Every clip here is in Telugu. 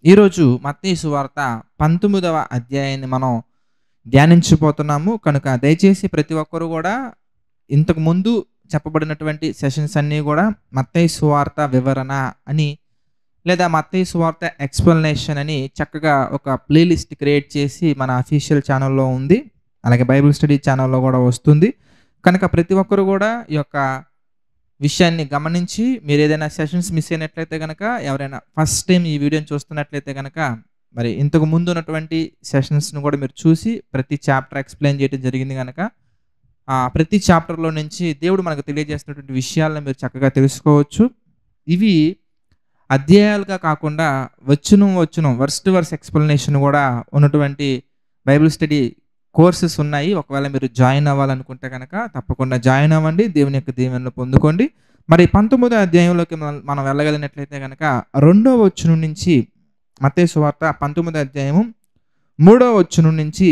ఈరోజు మత్తయి సువార్త 19వ అధ్యాయాన్ని మనం ధ్యానించబోతున్నాము. కనుక దయచేసి ప్రతి ఒక్కరు గూడా ఇంతకు ముందు చెప్పబడినటువంటి సెషన్స్ అన్నీ గూడా మత్తయి సువార్త వివరణ అని లేదా మత్తయి సువార్త ఎక్స్‌ప్లనేషన్ అని చక్కగా ఒక ప్లే లిస్ట్ క్రియేట్ చేసి మన అఫీషియల్ ఛానెల్‌లో ఉంది. అలాగే బైబిల్ స్టడీ ఛానెల్‌లో గూడా వస్తుంది. కనుక ప్రతి ఒక్కరు గూడా ఈ యొక్క విషయాన్ని గమనించి మీరేదైనా సెషన్స్ మిస్ అయినట్లయితే గనక, ఎవరైనా ఫస్ట్ టైమ్ ఈ వీడియోని చూస్తున్నట్లయితే గనక, మరి ఇంతకు ముందు ఉన్నటువంటి సెషన్స్‌ని కూడా మీరు చూసి ప్రతి చాప్టర్ ఎక్స్‌ప్లెయిన్ చేయడం జరిగింది గనక, ప్రతి చాప్టర్‌లో నుంచి దేవుడు మనకు తెలియజేస్తున్నటువంటి విషయాలను మీరు చక్కగా తెలుసుకోవచ్చు. ఇవి అధ్యాయాలుగా కాకుండా వచనం వర్స్ టు వర్స్ ఎక్స్‌ప్లనేషన్ కూడా ఉన్నటువంటి బైబిల్ స్టడీ కోర్సెస్ ఉన్నాయి. ఒకవేళ మీరు జాయిన్ అవ్వాలనుకుంటే గనక తప్పకుండా జాయిన్ అవ్వండి. దేవుని యొక్క దీవెనలు పొందుకోండి. మరి 19వ అధ్యాయంలోకి మనం వెళ్ళగలిగినట్లయితే గనక, 2వ వచనం నుంచి మత్తయి సువార్త 19వ అధ్యాయము 3వ వచనం నుంచి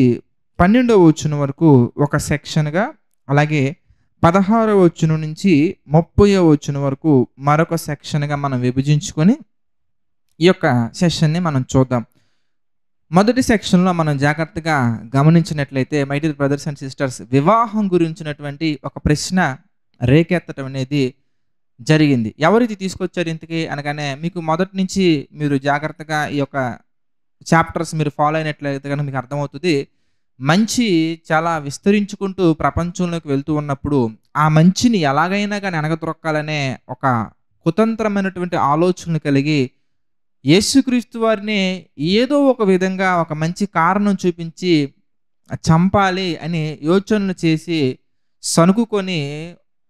12వ వచనం వరకు ఒక సెక్షన్‌గా, అలాగే 16వ వచనం నుంచి 30వ వచనం వరకు మరొక సెక్షన్‌గా మనం విభజించుకొని ఈ యొక్క సెషన్‌ని మనం చూద్దాం. మొదటి సెక్షన్‌లో మనం జాగ్రత్తగా గమనించినట్లయితే my dear brothers and sisters, వివాహం గురించినటువంటి ఒక ప్రశ్న రేకెత్తడం అనేది జరిగింది. ఎవరిది తీసుకొచ్చారు ఇంతకీ అనగానే, మీకు మొదటి నుంచి మీరు జాగ్రత్తగా ఈ యొక్క చాప్టర్స్ మీరు ఫాలో అయినట్లయితే గనుక మీకు అర్థమవుతుంది. మంచి చాలా విస్తరించుకుంటూ ప్రపంచంలోకి వెళ్తూ ఉన్నప్పుడు, ఆ మంచిని ఎలాగైనా గాని అణగదొక్కాలనే ఒక కుతంత్రమైనటువంటి ఆలోచనలు కలిగి యేసుక్రీస్తు వారిని ఏదో ఒక విధంగా ఒక మంచి కారణం చూపించి చంపాలి అని యోచనలు చేసి సణుకుకొని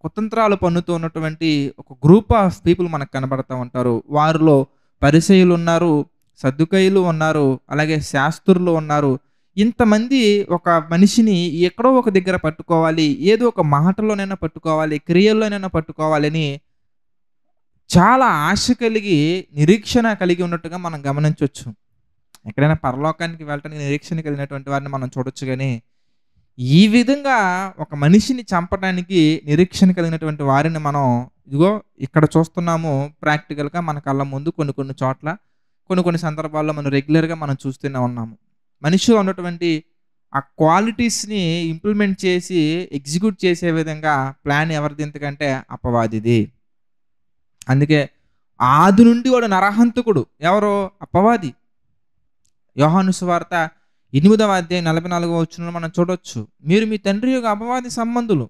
కుతంత్రాలు పన్నుతూ ఉన్నటువంటి ఒక గ్రూప్ ఆఫ్ పీపుల్ మనకు కనబడతా ఉంటారు. వారిలో పరిసయ్యులు ఉన్నారు, సద్దుకయ్యులు ఉన్నారు, అలాగే శాస్త్రులు ఉన్నారు. ఇంతమంది ఒక మనిషిని ఎక్కడో ఒక దగ్గర పట్టుకోవాలి, ఏదో ఒక మాటలోనైనా పట్టుకోవాలి, క్రియల్లోనైనా పట్టుకోవాలని చాలా ఆశ కలిగి, నిరీక్షణ కలిగి ఉన్నట్టుగా మనం గమనించొచ్చు. ఎక్కడైనా పరలోకానికి వెళ్ళటానికి నిరీక్షణ కలిగినటువంటి వారిని మనం చూడొచ్చు గానీ, ఈ విధంగా ఒక మనిషిని చంపడానికి నిరీక్షణ కలిగినటువంటి వారిని మనం ఇదిగో ఇక్కడ చూస్తున్నాము. ప్రాక్టికల్‌గా మన కళ్ళ ముందు కొన్ని చోట్ల, కొన్ని సందర్భాల్లో మనం రెగ్యులర్‌గా మనం చూస్తూనే ఉన్నాము. మనిషిలో ఉన్నటువంటి ఆ క్వాలిటీస్‌ని ఇంప్లిమెంట్ చేసి, ఎగ్జిక్యూట్ చేసే విధంగా ప్లాన్ ఎవరిది ఇంతకంటే అపవాదిది. అందుకే ఆది నుండి వాడు నరహంతకుడు. ఎవరు? అపవాది. యోహాను సువార్త 8వ అధ్యాయం 44వ వచనంలో మనం చూడొచ్చు. మీరు మీ తండ్రి యొక్క అపవాది సంబంధులు.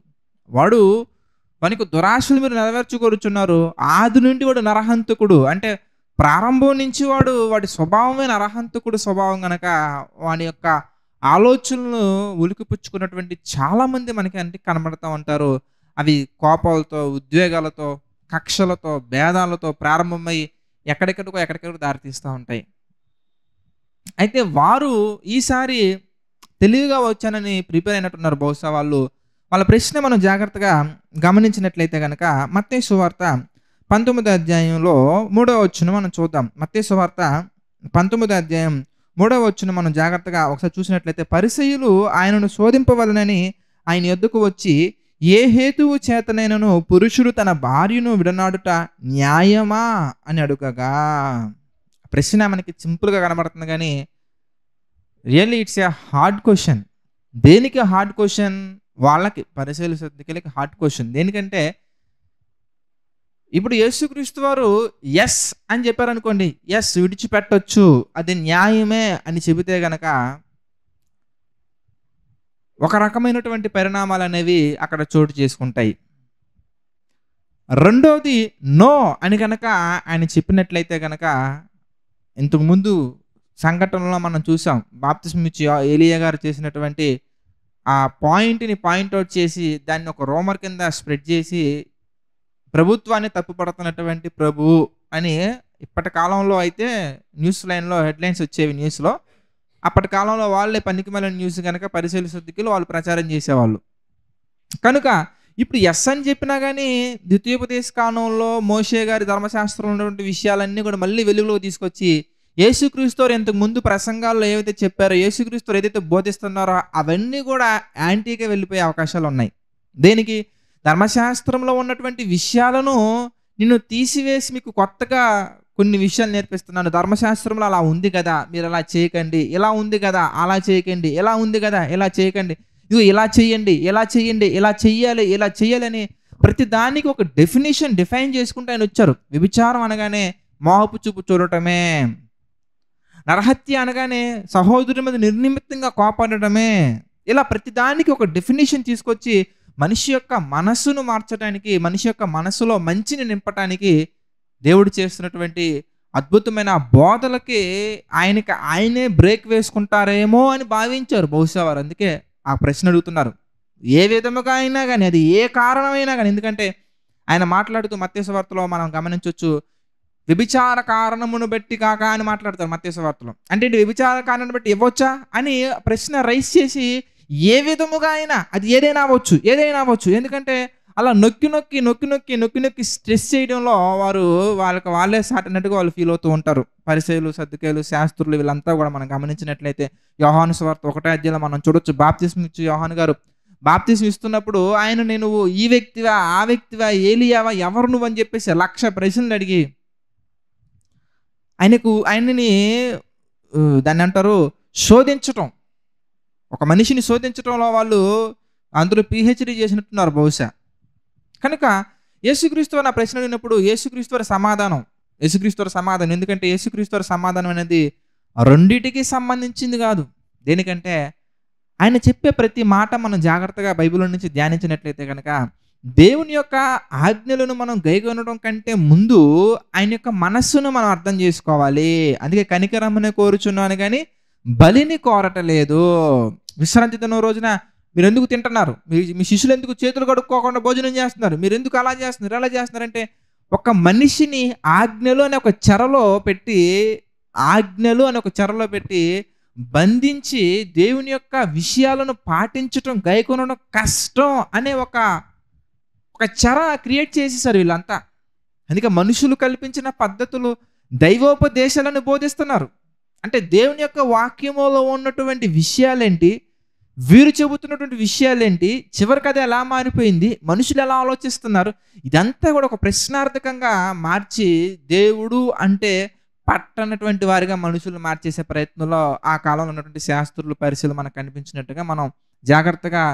వానికి దురాశలు మీరు నెరవేర్చుకొనుచున్నారు. ఆది నుండి వాడు నరహంతకుడు. అంటే ప్రారంభం నుంచి వాడి స్వభావమే నరహంతకుడు స్వభావం గనక, వాని యొక్క ఆలోచనలు ఉలికిపుచ్చుకున్నటువంటి చాలామంది మనకి అంటే కనబడతా ఉంటారు. అవి కోపాలతో, ఉద్వేగాలతో, కక్షలతో, భేదాలతో ప్రారంభమై ఎక్కడెక్కడికో దారితీస్తూ ఉంటాయి. అయితే వారు ఈసారి తెలివిగా వచ్చానని ప్రిపేర్ అయినట్టున్నారు బహుశా వాళ్ళు. వాళ్ళ ప్రశ్న మనం జాగ్రత్తగా గమనించినట్లయితే గనక, మత్తయి సువార్త 19వ అధ్యాయంలో 3వ వచనం మనం చూద్దాం. మత్తయి సువార్త 19వ అధ్యాయం 3వ వచనం మనం జాగ్రత్తగా ఒకసారి చూసినట్లయితే, పరిసయ్యులు ఆయనను శోధింపవలెనని ఆయన యొద్దకు వచ్చి, ఏ హేతువు చేతనైనను పురుషుడు తన భార్యను విడనాడుట న్యాయమా అని అడుగగా. ప్రశ్న మనకి సింపుల్‌గా కనబడుతుంది కానీ really it's a hard question. దేనికి హార్డ్ క్వశ్చన్? వాళ్ళకి, పరిసయ్యుల సద్దుకయ్యులకి హార్డ్ క్వశ్చన్. దేనికంటే, ఇప్పుడు యేసుక్రీస్తు వారు యెస్ అని చెప్పారనుకోండి, యెస్ విడిచిపెట్టొచ్చు, అది న్యాయమే అని చెబితే గనక ఒక రకమైనటువంటి పరిణామాలు అనేవి అక్కడ చోటు చేసుకుంటాయి. రెండోది నో అని గనక ఆయన చెప్పినట్లయితే గనక, ఇంతకుముందు సంఘటనలో మనం చూసాం. బాప్తిస్మం ఇచ్చి ఏలీయా గారు చేసినటువంటి ఆ పాయింట్‌ని పాయింట్‌ఔట్ చేసి దాన్ని ఒక రూమర్ కింద స్ప్రెడ్ చేసి ప్రభుత్వాన్ని తప్పుపడుతున్నటువంటి ప్రభువు అని ఇప్పటి కాలంలో అయితే న్యూస్ లైన్‌లో హెడ్‌లైన్స్ వచ్చేవి న్యూస్‌లో. అప్పటి కాలంలో వాళ్ళే పనికిమాలిన న్యూస్ గనక పరిసయ్యుల సద్దుకయ్యులు వాళ్ళు ప్రచారం చేసేవాళ్ళు. కనుక ఇప్పుడు యెస్ అని చెప్పినా గానీ ద్వితీయోపదేశ కాండంలో మోషే గారి ధర్మశాస్త్రంలో ఉన్నటువంటి విషయాలన్నీ కూడా మళ్ళీ వెలుగులోకి తీసుకొచ్చి, యేసుక్రీస్తు వారు ఇంతకు ముందు ప్రసంగాల్లో ఏవైతే చెప్పారో, యేసుక్రీస్తు వారు ఏదైతే బోధిస్తున్నారో అవన్నీ కూడా యాంటీగా వెళ్ళిపోయే అవకాశాలు ఉన్నాయి. దేనికి? ధర్మశాస్త్రంలో ఉన్నటువంటి విషయాలను నిన్ను తీసివేసి మీకు కొత్తగా కొన్ని విషయాలు నేర్పిస్తున్నాను. ధర్మశాస్త్రంలో అలా ఉంది కదా, మీరు అలా చేయకండి. ఇలా ఉంది కదా, అలా చేయకండి. ఇలా ఉంది కదా, ఇలా చేయకండి. ఇదిగో ఇలా చేయండి, ఇలా చేయండి, ఇలా చెయ్యాలి, ఇలా చేయాలని ప్రతి దానికి ఒక డిఫైన్ చేసుకుంటూ ఆయన వచ్చారు. వ్యభిచారం అనగానే మోహపు చూపు చూడటమే, నరహత్య అనగానే సహోదరుడి మీద నిర్నిమిత్తంగా కోపడటమే. ఇలా ప్రతి దానికి ఒక డెఫినిషన్ తీసుకొచ్చి మనిషి యొక్క మనస్సును మార్చడానికి, మనిషి యొక్క మనస్సులో మంచిని నింపటానికి దేవుడు చేస్తున్నటువంటి అద్భుతమైన బోధలకి ఆయనే బ్రేక్ వేసుకుంటారేమో అని భావించారు బహుశా వారు. అందుకే ఆ ప్రశ్న అడుగుతున్నారు. ఏ విధముగా అయినా కానీ, అది ఏ కారణమైనా కానీ. ఎందుకంటే ఆయన మాట్లాడుతూ మత్తయి సువార్తలో మనం గమనించవచ్చు, వ్యభిచార కారణమును బట్టి కాక అని మాట్లాడతారు మత్తయి సువార్తలో. అంటే వ్యభిచార కారణాన్ని బట్టి ఇవ్వచ్చా అని ప్రశ్న రైస్ చేసి, ఏ విధముగా అయినా అది ఏదైనా అవ్వచ్చు. ఎందుకంటే అలా నొక్కి స్ట్రెస్ చేయడంలో వాళ్ళే సాటినట్టుగా వాళ్ళు ఫీల్ అవుతూ ఉంటారు. పరిసయ్యులు, సద్దుకయ్యులు, శాస్త్రులు వీళ్ళంతా కూడా మనం గమనించినట్లయితే యోహాను సువార్త 1వ అధ్యాయంలో మనం చూడొచ్చు. బాప్తిస్మం ఇచ్చే యోహాను గారు బాప్తిస్మం ఇస్తున్నప్పుడు ఆయన, నేను ఈ వ్యక్తివా, ఆ వ్యక్తివా, ఏలియావా, ఎవరు నువ్వు అని చెప్పేసి 1,00,000 ప్రశ్నలు అడిగి ఆయనని దాన్ని అంటారు శోధించటం. ఒక మనిషిని శోధించటంలో వాళ్ళు అందరూ PhD చేసినట్టున్నారు బహుశా. కనుక యేసుక్రీస్తు వారు ఆ ప్రశ్న అడిగినప్పుడు యేసుక్రీస్తు వారి సమాధానం, ఎందుకంటే యేసుక్రీస్తు వారి సమాధానం అనేది రెండిటికి సంబంధించింది కాదు. దేనికంటే ఆయన చెప్పే ప్రతి మాట మనం జాగ్రత్తగా బైబిల్ నుంచి ధ్యానించినట్లయితే కనుక, దేవుని యొక్క ఆజ్ఞలను మనం గైకొనడం కంటే ముందు ఆయన యొక్క మనస్సును మనం అర్థం చేసుకోవాలి. అందుకే కనికరమ్మనే కోరుచున్నాను కానీ బలిని కోరటలేదు. విశ్రాంతి దినం రోజున మీరు ఎందుకు తింటున్నారు, మీ శిష్యులు ఎందుకు చేతులు కడుక్కోకుండా భోజనం చేస్తున్నారు, మీరు ఎందుకు అలా చేస్తున్నారు, ఎలా చేస్తున్నారంటే, ఒక మనిషిని ఆజ్ఞలు అనే ఒక చెరలో పెట్టి బంధించి దేవుని యొక్క విషయాలను పాటించటం, గైకొనడం కష్టం అనే ఒక చెర క్రియేట్ చేసేసారు వీళ్ళంతా. అందుకే మనుషులు కల్పించిన పద్ధతులు, దైవోపదేశాలను బోధిస్తున్నారు. అంటే దేవుని యొక్క వాక్యములో ఉన్నటువంటి విషయాలేంటి, వీరు చెబుతున్నటువంటి విషయాలేంటి, చివరికి అది ఎలా మారిపోయింది, మనుషులు ఎలా ఆలోచిస్తున్నారు, ఇదంతా కూడా ఒక ప్రశ్నార్థకంగా మార్చి దేవుడు అంటే పట్టనటువంటి వారిగా మనుషులు మార్చేసే ప్రయత్నంలో ఆ కాలంలో ఉన్నటువంటి శాస్త్రులు, పరిశీలు మనకు కనిపించినట్టుగా మనం జాగ్రత్తగా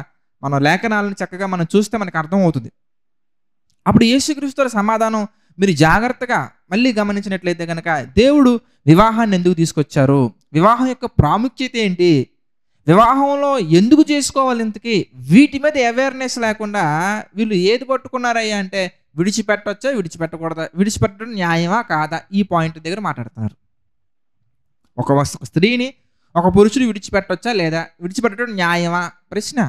మన లేఖనాలను చక్కగా మనం చూస్తే మనకు అర్థమవుతుంది. అప్పుడు యేసుక్రీస్తు సమాధానం మీరు జాగ్రత్తగా మళ్ళీ గమనించినట్లయితే కనుక, దేవుడు వివాహాన్ని ఎందుకు తీసుకొచ్చారు, వివాహం యొక్క ప్రాముఖ్యత ఏంటి, వివాహంలో ఎందుకు చేసుకోవాలి, ఇంతకీ వీటి మీద అవేర్నెస్ లేకుండా వీళ్ళు ఏది పట్టుకున్నారయ్యా అంటే, విడిచిపెట్టొచ్చా, విడిచిపెట్టకూడదా, విడిచిపెట్టడం న్యాయమా కాదా, ఈ పాయింట్ దగ్గర మాట్లాడుతున్నారు. ఒక స్త్రీని ఒక పురుషుడు విడిచిపెట్టొచ్చా లేదా, విడిచిపెట్టడం న్యాయమా ప్రశ్న.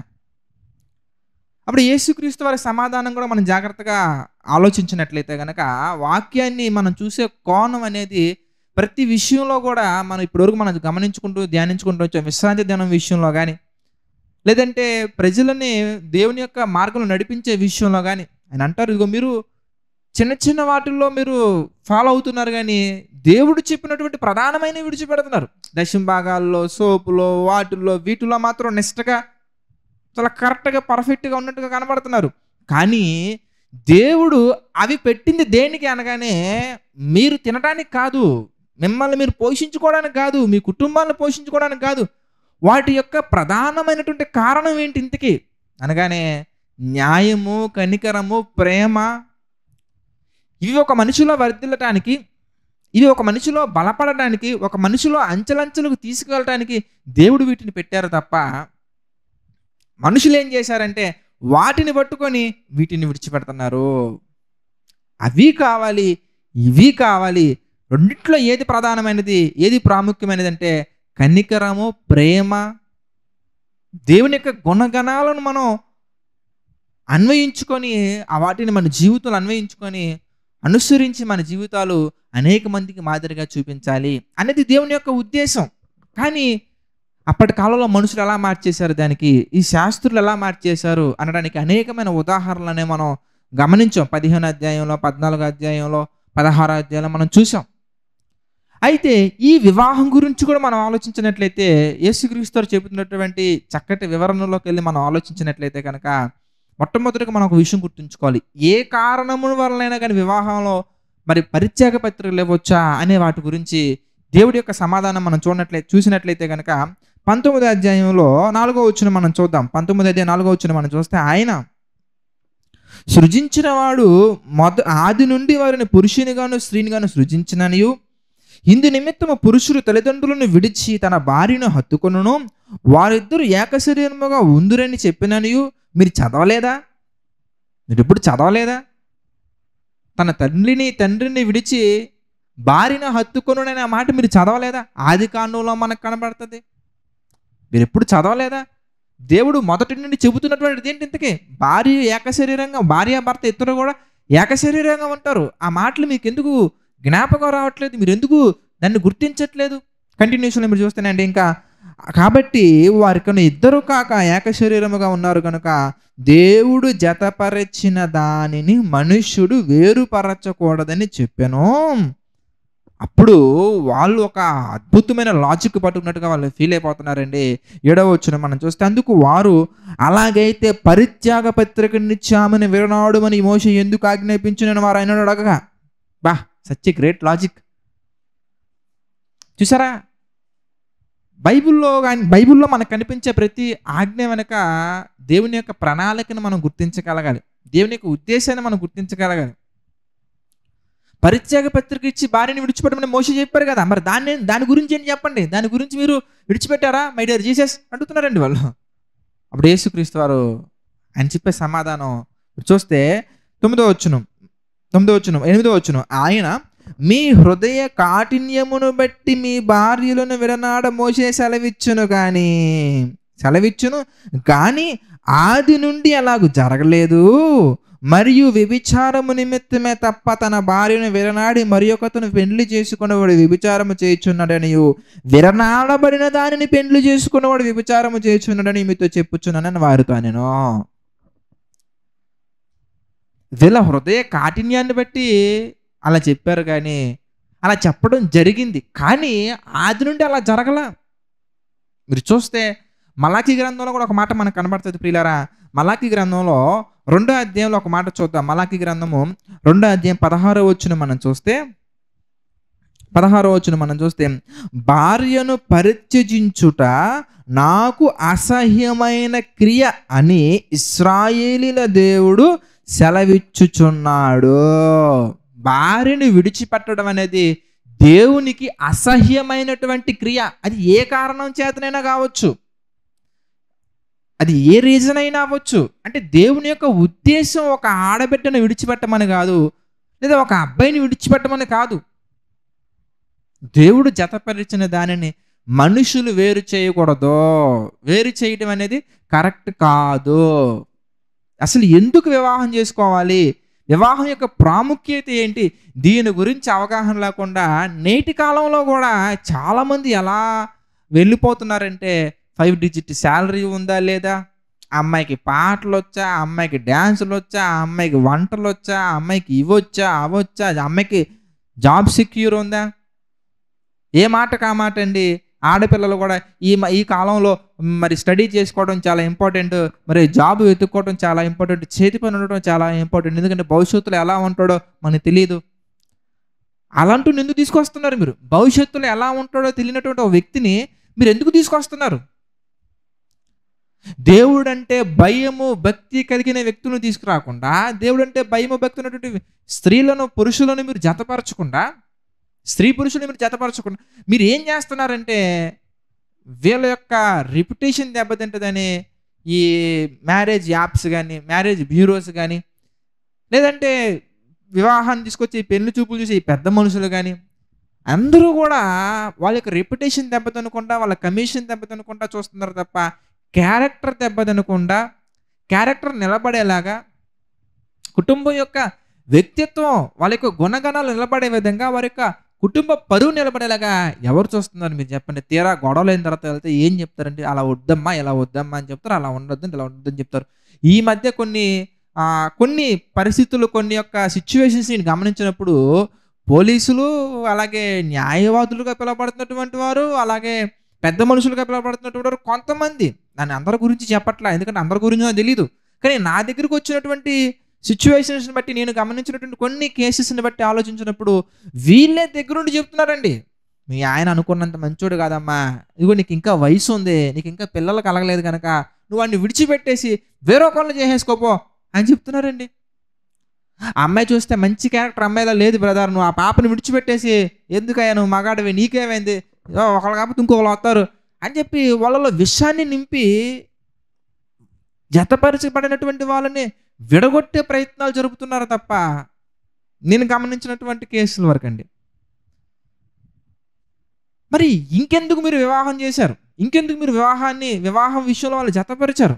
అప్పుడు యేసుక్రీస్తు వారి సమాధానం కూడా మనం జాగ్రత్తగా ఆలోచించినట్లయితే కనుక, వాక్యాన్ని మనం చూసే కోణం అనేది ప్రతి విషయంలో కూడా మనం ఇప్పటివరకు మనం గమనించుకుంటూ ధ్యానించుకుంటూ వచ్చాం. విశ్రాంతి దినం విషయంలో కానీ, లేదంటే ప్రజలని దేవుని యొక్క మార్గంలో నడిపించే విషయంలో కానీ ఆయన అంటారు, ఇదిగో మీరు చిన్న వాటిల్లో మీరు ఫాలో అవుతున్నారు కానీ దేవుడు చెప్పినటువంటి ప్రధానమైన విడిచిపెడుతున్నారు. దశమ భాగాల్లో, సోపులో, వీటిలో మాత్రం నిష్టగా చాలా కరెక్ట్గా పర్ఫెక్ట్గా ఉన్నట్టుగా కనబడుతున్నారు. కానీ దేవుడు అవి పెట్టింది దేనికి అనగానే, మీరు తినడానికి కాదు, మిమ్మల్ని మీరు పోషించుకోవడానికి కాదు, మీ కుటుంబాలను పోషించుకోవడానికి కాదు, వాటి యొక్క ప్రధానమైనటువంటి కారణం ఏంటి ఇంతకీ అనగానే, న్యాయము, కనికరము, ప్రేమ, ఇవి ఒక మనిషిలో వర్ధిల్లటానికి, ఇవి ఒక మనిషిలో బలపడటానికి, ఒక మనిషిలో అంచెలంచెలకు తీసుకెళ్ళటానికి దేవుడు వీటిని పెట్టారు తప్ప, మనుషులు ఏం చేశారంటే వాటిని పట్టుకొని వీటిని విడిచిపెడుతున్నారు. అవి కావాలి, ఇవి కావాలి, రెండిట్లో ఏది ప్రధానమైనది, ఏది ప్రాముఖ్యమైనది అంటే కనికరము, ప్రేమ, దేవుని యొక్క గుణగణాలను మనం అన్వయించుకొని, వాటిని మన జీవితంలో అన్వయించుకొని అనుసరించి మన జీవితాలు అనేక మందికి మాదిరిగా చూపించాలి అనేది దేవుని యొక్క ఉద్దేశం. కానీ అప్పటి కాలంలో మనుషులు ఎలా మార్చేశారు, దానికి ఈ శాస్త్రులు ఎలా మార్చేశారు అనడానికి అనేకమైన ఉదాహరణలనే మనం గమనించాం. 15వ అధ్యాయంలో, 14వ అధ్యాయంలో, 16వ అధ్యాయంలో మనం చూసాం. అయితే ఈ వివాహం గురించి కూడా మనం ఆలోచించినట్లయితే, యేసుక్రీస్తు చెబుతున్నటువంటి చక్కటి వివరణలోకి వెళ్ళి మనం ఆలోచించినట్లయితే కనుక, మొట్టమొదటిగా మనం ఒక విషయం గుర్తుంచుకోవాలి. ఏ కారణము వలనైనా కానీ వివాహంలో మరి పరిత్యాగ పత్రికలు ఇవ్వచ్చా అనే వాటి గురించి దేవుడి యొక్క సమాధానం మనం చూసినట్లయితే కనుక 19వ అధ్యాయంలో 4వ వచనం మనం చూద్దాం. 19వ అధ్యాయం 4వ వచనం మనం చూస్తే, ఆయన సృజించిన వాడు ఆది నుండి వారిని పురుషునిగాను స్త్రీనిగాను సృజించిననియు, ఇందు నిమిత్తము పురుషుడు తల్లిదండ్రులను విడిచి తన భార్యను హత్తుకొనును, వారిద్దరు ఏకశరీరముగా ఉందురని చెప్పిననియు మీరు చదవలేదా? మీరు ఎప్పుడు చదవలేదా? తన తండ్రిని విడిచి భార్యను హత్తుకొనుడనే ఆ మాట మీరు చదవలేదా? ఆది కాండంలో మనకు కనబడుతుంది. మీరు ఎప్పుడు చదవలేదా? దేవుడు మొదటి నుండి చెబుతున్నటువంటిది ఏంటి? ఇంతకీ భార్య భర్త ఇద్దరు కూడా ఏకశరీరంగా ఉంటారు. ఆ మాటలు మీకు ఎందుకు జ్ఞాపకం రావట్లేదు? మీరు ఎందుకు దాన్ని గుర్తించట్లేదు? కంటిన్యూషన్లో మీరు చూస్తేనండి ఇంకా, కాబట్టి వారికను ఇద్దరు కాక ఏకశరీరముగా ఉన్నారు కనుక దేవుడు జతపరచిన దానిని మనుష్యుడు వేరుపరచకూడదని చెప్పాను. అప్పుడు వాళ్ళు ఒక అద్భుతమైన లాజిక్ పట్టుకున్నట్టుగా వాళ్ళు ఫీల్ అయిపోతున్నారండి. 7వ వచనం మనం చూస్తే, అందుకు వారు, అలాగైతే పరిత్యాగ పత్రికనిచ్చామని విననాడుమని మోషే ఎందుకు ఆజ్ఞాపించునని వారు ఆయన అడగగా. Such a great logic. చూసారా, బైబిల్లో మనకు కనిపించే ప్రతి ఆజ్ఞ వెనక దేవుని యొక్క ప్రణాళికను మనం గుర్తించగలగాలి. దేవుని యొక్క ఉద్దేశాన్ని మనం గుర్తించగలగాలి. పరిత్యాగ పత్రిక ఇచ్చి భార్యని విడిచిపెట్టమని మోషే చెప్పారు కదా, మరి దాని గురించి ఏంటి చెప్పండి? దాని గురించి మీరు విడిచిపెట్టారా మై డియర్ జీసస్ అంటున్నారండి వాళ్ళు. అప్పుడు యేసుక్రీస్తు వారు ఆయన చెప్పే సమాధానం చూస్తే 8వ వచనం, ఆయన, మీ హృదయ కాఠిన్యమును బట్టి మీ భార్యలను విడనాడ మోషే సెలవిచ్చును కానీ ఆది నుండి అలాగూ జరగలేదు. మరియు వ్యభిచారము నిమిత్తమే తప్ప తన భార్యను విరనాడి మరి ఒకతను పెండ్లి చేసుకున్నవాడు వ్యభిచారము చేయుచున్నాడనియు, విరనాడబడిన దానిని పెండ్లి చేసుకున్నవాడు వ్యభిచారము చేయుచున్నాడని మీతో చెప్పుచున్నానని వారితో నేను. వీళ్ళ హృదయ కాఠిన్యాన్ని బట్టి అలా చెప్పారు, కానీ అలా చెప్పడం జరిగింది, కానీ ఆది నుండి అలా జరగల. మీరు చూస్తే మలాకీ గ్రంథంలో కూడా ఒక మాట మనకు కనబడుతుంది ప్రియులారా. మలాకీ గ్రంథంలో 2వ అధ్యాయంలో ఒక మాట చూద్దాం. మలాకీ గ్రంథము 2వ అధ్యాయం 16వ వచనం మనం చూస్తే, భార్యను పరిత్యజించుట నాకు అసహ్యమైన క్రియ అని ఇశ్రాయేలీల దేవుడు సెలవిచ్చుచున్నాడు. భార్యను విడిచిపెట్టడం అనేది దేవునికి అసహ్యమైనటువంటి క్రియ. అది ఏ కారణం చేతనైనా కావచ్చు, అది ఏ రీజన్ అయినా అవ్వచ్చు. అంటే దేవుని యొక్క ఉద్దేశం ఒక ఆడబిడ్డను విడిచిపెట్టమని కాదు, లేదా ఒక అబ్బాయిని విడిచిపెట్టమని కాదు. దేవుడు జతపరిచిన దానిని మనుషులు వేరు చేయకూడదు. వేరు చేయడం అనేది కరెక్ట్ కాదు. అసలు ఎందుకు వివాహం చేసుకోవాలి, వివాహం యొక్క ప్రాముఖ్యత ఏంటి, దీని గురించి అవగాహన లేకుండా నేటి కాలంలో కూడా చాలామంది ఎలా వెళ్ళిపోతున్నారంటే, 5 డిజిట్ శాలరీ ఉందా లేదా, ఆ అమ్మాయికి పాటలు వచ్చా, ఆ అమ్మాయికి డ్యాన్సులు వచ్చా, ఆ అమ్మాయికి వంటలు వచ్చా, ఆ అమ్మాయికి ఇవొచ్చా అవొచ్చా, ఆ అమ్మాయికి జాబ్ సెక్యూర్ ఉందా, ఏ మాటకు ఆ మాట అండి. ఆడపిల్లలు కూడా ఈ కాలంలో మరి స్టడీ చేసుకోవడం చాలా ఇంపార్టెంట్, మరి జాబ్ వెతుక్కోవడం చాలా ఇంపార్టెంట్, చేతి పని ఉండడం చాలా ఇంపార్టెంట్. ఎందుకంటే భవిష్యత్తులో ఎలా ఉంటాడో మనకు తెలియదు. అలాంటి ఎందుకు తీసుకొస్తున్నారు మీరు? భవిష్యత్తులో ఎలా ఉంటాడో తెలియనటువంటి ఒక వ్యక్తిని మీరు ఎందుకు తీసుకొస్తున్నారు? దేవుడంటే భయము భక్తి కలిగిన వ్యక్తులను తీసుకురాకుండా, దేవుడంటే భయము భక్తి ఉన్నటువంటి స్త్రీలను పురుషులను మీరు జతపరచకుండా, స్త్రీ పురుషులను మీరు జతపరచకుండా మీరు ఏం చేస్తున్నారంటే, వీళ్ళ యొక్క రిప్యుటేషన్ దెబ్బతింటుందని ఈ మ్యారేజ్ యాప్స్ కానీ, మ్యారేజ్ బ్యూరోస్ కానీ, లేదంటే వివాహాన్ని తీసుకొచ్చి పెళ్లి చూపులు చూసి పెద్ద మనుషులు కానీ, అందరూ కూడా వాళ్ళ యొక్క రెప్యుటేషన్ దెబ్బతినకుండా, వాళ్ళ కమిషన్ దెబ్బతినకుండా చూస్తున్నారు తప్ప, క్యారెక్టర్ దెబ్బతినకుండా, క్యారెక్టర్ నిలబడేలాగా, కుటుంబం యొక్క వ్యక్తిత్వం వాళ్ళ యొక్క గుణగణాలు నిలబడే విధంగా, వారి యొక్క కుటుంబ పరువు నిలబడేలాగా ఎవరు చూస్తున్నారు మీరు చెప్పండి? తీరా గొడవలు అయిన తర్వాత వెళ్తే ఏం చెప్తారంటే, అలా వద్దమ్మా ఇలా వద్దమ్మా అని చెప్తారు, అలా ఉండొద్దు ఇలా ఉండొద్దని చెప్తారు. ఈ మధ్య కొన్ని పరిస్థితులు, కొన్ని యొక్క సిచ్యువేషన్స్ని గమనించినప్పుడు పోలీసులు, అలాగే న్యాయవాదులుగా పిలువబడుతున్నటువంటి వారు, అలాగే పెద్ద మనుషులుగా పిలువబడుతున్నటువంటి వారు కొంతమంది, దాన్ని అందరి గురించి చెప్పట్లా, ఎందుకంటే అందరి గురించి నాకు తెలియదు, కానీ నా దగ్గరకు వచ్చినటువంటి సిచ్యువేషన్స్ని బట్టి నేను గమనించినటువంటి కొన్ని కేసెస్ని బట్టి ఆలోచించినప్పుడు వీళ్ళే దగ్గరుండి చెప్తున్నారండి, మీ ఆయన అనుకున్నంత మంచోడు కాదమ్మా, ఇదిగో నీకు ఇంకా వయసు ఉంది, నీకు ఇంకా పిల్లలు కలగలేదు కనుక నువ్వు వాడిని విడిచిపెట్టేసి వేరొకళ్ళు చేసేసుకోపో అని చెప్తున్నారండి. ఆ అమ్మాయి చూస్తే మంచి క్యారెక్టర్ అమ్మాయిలా లేదు బ్రదర్, నువ్వు ఆ పాపని విడిచిపెట్టేసి ఎందుకయ్యా నువ్వు మగాడివి, నీకేమైంది, ఒకళ్ళు కాకపోతే ఇంకొకళ్ళు వస్తారు అని చెప్పి వాళ్ళలో విషాన్ని నింపి జతపరచబడినటువంటి వాళ్ళని విడగొట్టే ప్రయత్నాలు జరుపుతున్నారు తప్ప నేను గమనించినటువంటి కేసుల వరకు అండి. మరి ఇంకెందుకు మీరు వివాహం చేశారు, ఇంకెందుకు మీరు వివాహం విషయంలో వాళ్ళు జతపరిచారు,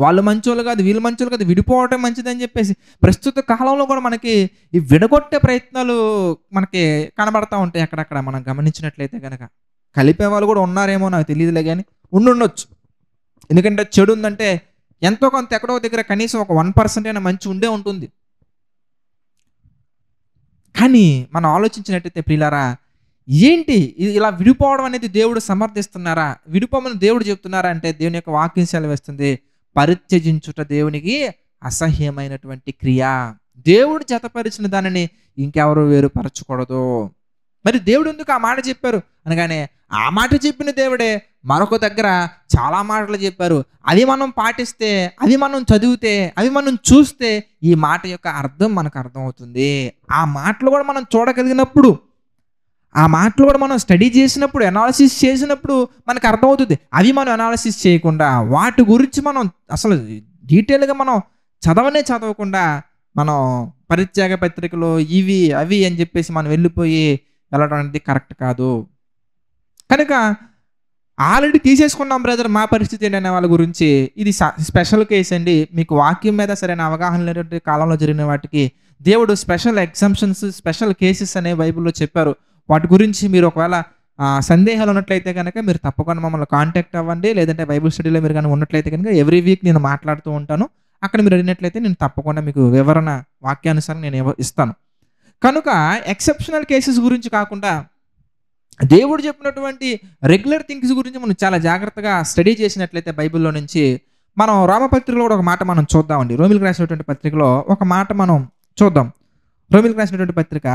వాళ్ళు మంచోళ్ళు కాదు వీళ్ళు మంచోళ్ళు కాదు విడిపోవటం మంచిదని చెప్పేసి ప్రస్తుత కాలంలో కూడా మనకి ఈ విడగొట్టే ప్రయత్నాలు మనకి కనబడతా ఉంటాయి అక్కడక్కడ. మనం గమనించినట్లయితే కనుక కలిపే వాళ్ళు కూడా ఉన్నారేమో నాకు తెలియదులే, కానీ ఉండొచ్చు. ఎందుకంటే చెడు ఉందంటే ఎంతో కొంత ఎక్కడో దగ్గర కనీసం ఒక 1% అయినా మంచి ఉండే ఉంటుంది. కానీ మనం ఆలోచించినట్టయితే ప్రియులారా, ఏంటి ఇలా విడిపోవడం అనేది దేవుడు సమర్థిస్తున్నారా, విడిపోమని దేవుడు చెప్తున్నారా అంటే దేవుని యొక్క వాక్యం సెలవిస్తుంది, పరిత్యజించుట దేవునికి అసహ్యమైనటువంటి క్రియ. దేవుడు జతపరిచిన దానిని ఇంకెవరు వేరుపరచకూడదు. మరి దేవుడు ఎందుకు ఆ మాట చెప్పారు అనగానే, ఆ మాట చెప్పిన దేవుడే మరొక దగ్గర చాలా మాటలు చెప్పారు. అవి మనం పాటిస్తే, అవి మనం చదివితే, అవి మనం చూస్తే ఈ మాట యొక్క అర్థం మనకు అర్థమవుతుంది. ఆ మాటలు కూడా మనం చూడగలిగినప్పుడు, ఆ మాటలు కూడా మనం స్టడీ చేసినప్పుడు, అనాలిసిస్ చేసినప్పుడు మనకు అర్థమవుతుంది. అవి మనం అనాలిసిస్ చేయకుండా, వాటి గురించి మనం అసలు డీటెయిల్గా మనం చదవకుండా మనం పరిత్యాగ పత్రికలో ఇవి అవి అని చెప్పేసి మనం వెళ్ళడం అనేది కరెక్ట్ కాదు. కనుక ఆల్రెడీ తీసేసుకున్నాం బ్రదర్ మా పరిస్థితి ఏంటి అనే వాళ్ళ గురించి ఇది స్పెషల్ కేసు అండి. మీకు వాక్యం మీద సరైన అవగాహన లేనటువంటి కాలంలో జరిగిన వాటికి దేవుడు స్పెషల్ ఎగ్జంప్షన్స్, స్పెషల్ కేసెస్ అనే బైబిల్లో చెప్పారు. వాటి గురించి మీరు ఒకవేళ సందేహాలు ఉన్నట్లయితే కనుక మీరు తప్పకుండా మమ్మల్ని కాంటాక్ట్ అవ్వండి. లేదంటే బైబిల్ స్టడీలో మీరు కానీ ఉన్నట్లయితే కనుక ఎవ్రీ వీక్ నేను మాట్లాడుతూ ఉంటాను. అక్కడ మీరు అడిగినట్లయితే నేను తప్పకుండా మీకు వివరణ వాక్యానుసారం నేను ఇస్తాను. కనుక ఎక్సెప్షనల్ కేసెస్ గురించి కాకుండా దేవుడు చెప్పినటువంటి రెగ్యులర్ థింగ్స్ గురించి మనం చాలా జాగ్రత్తగా స్టడీ చేసినట్లయితే బైబిల్లో నుంచి మనం రోమపత్రికలో కూడా ఒక మాట మనం చూద్దామండి. రోమిలకు రాసినటువంటి పత్రికలో ఒక మాట మనం చూద్దాం. రోమిలకు రాసినటువంటి పత్రిక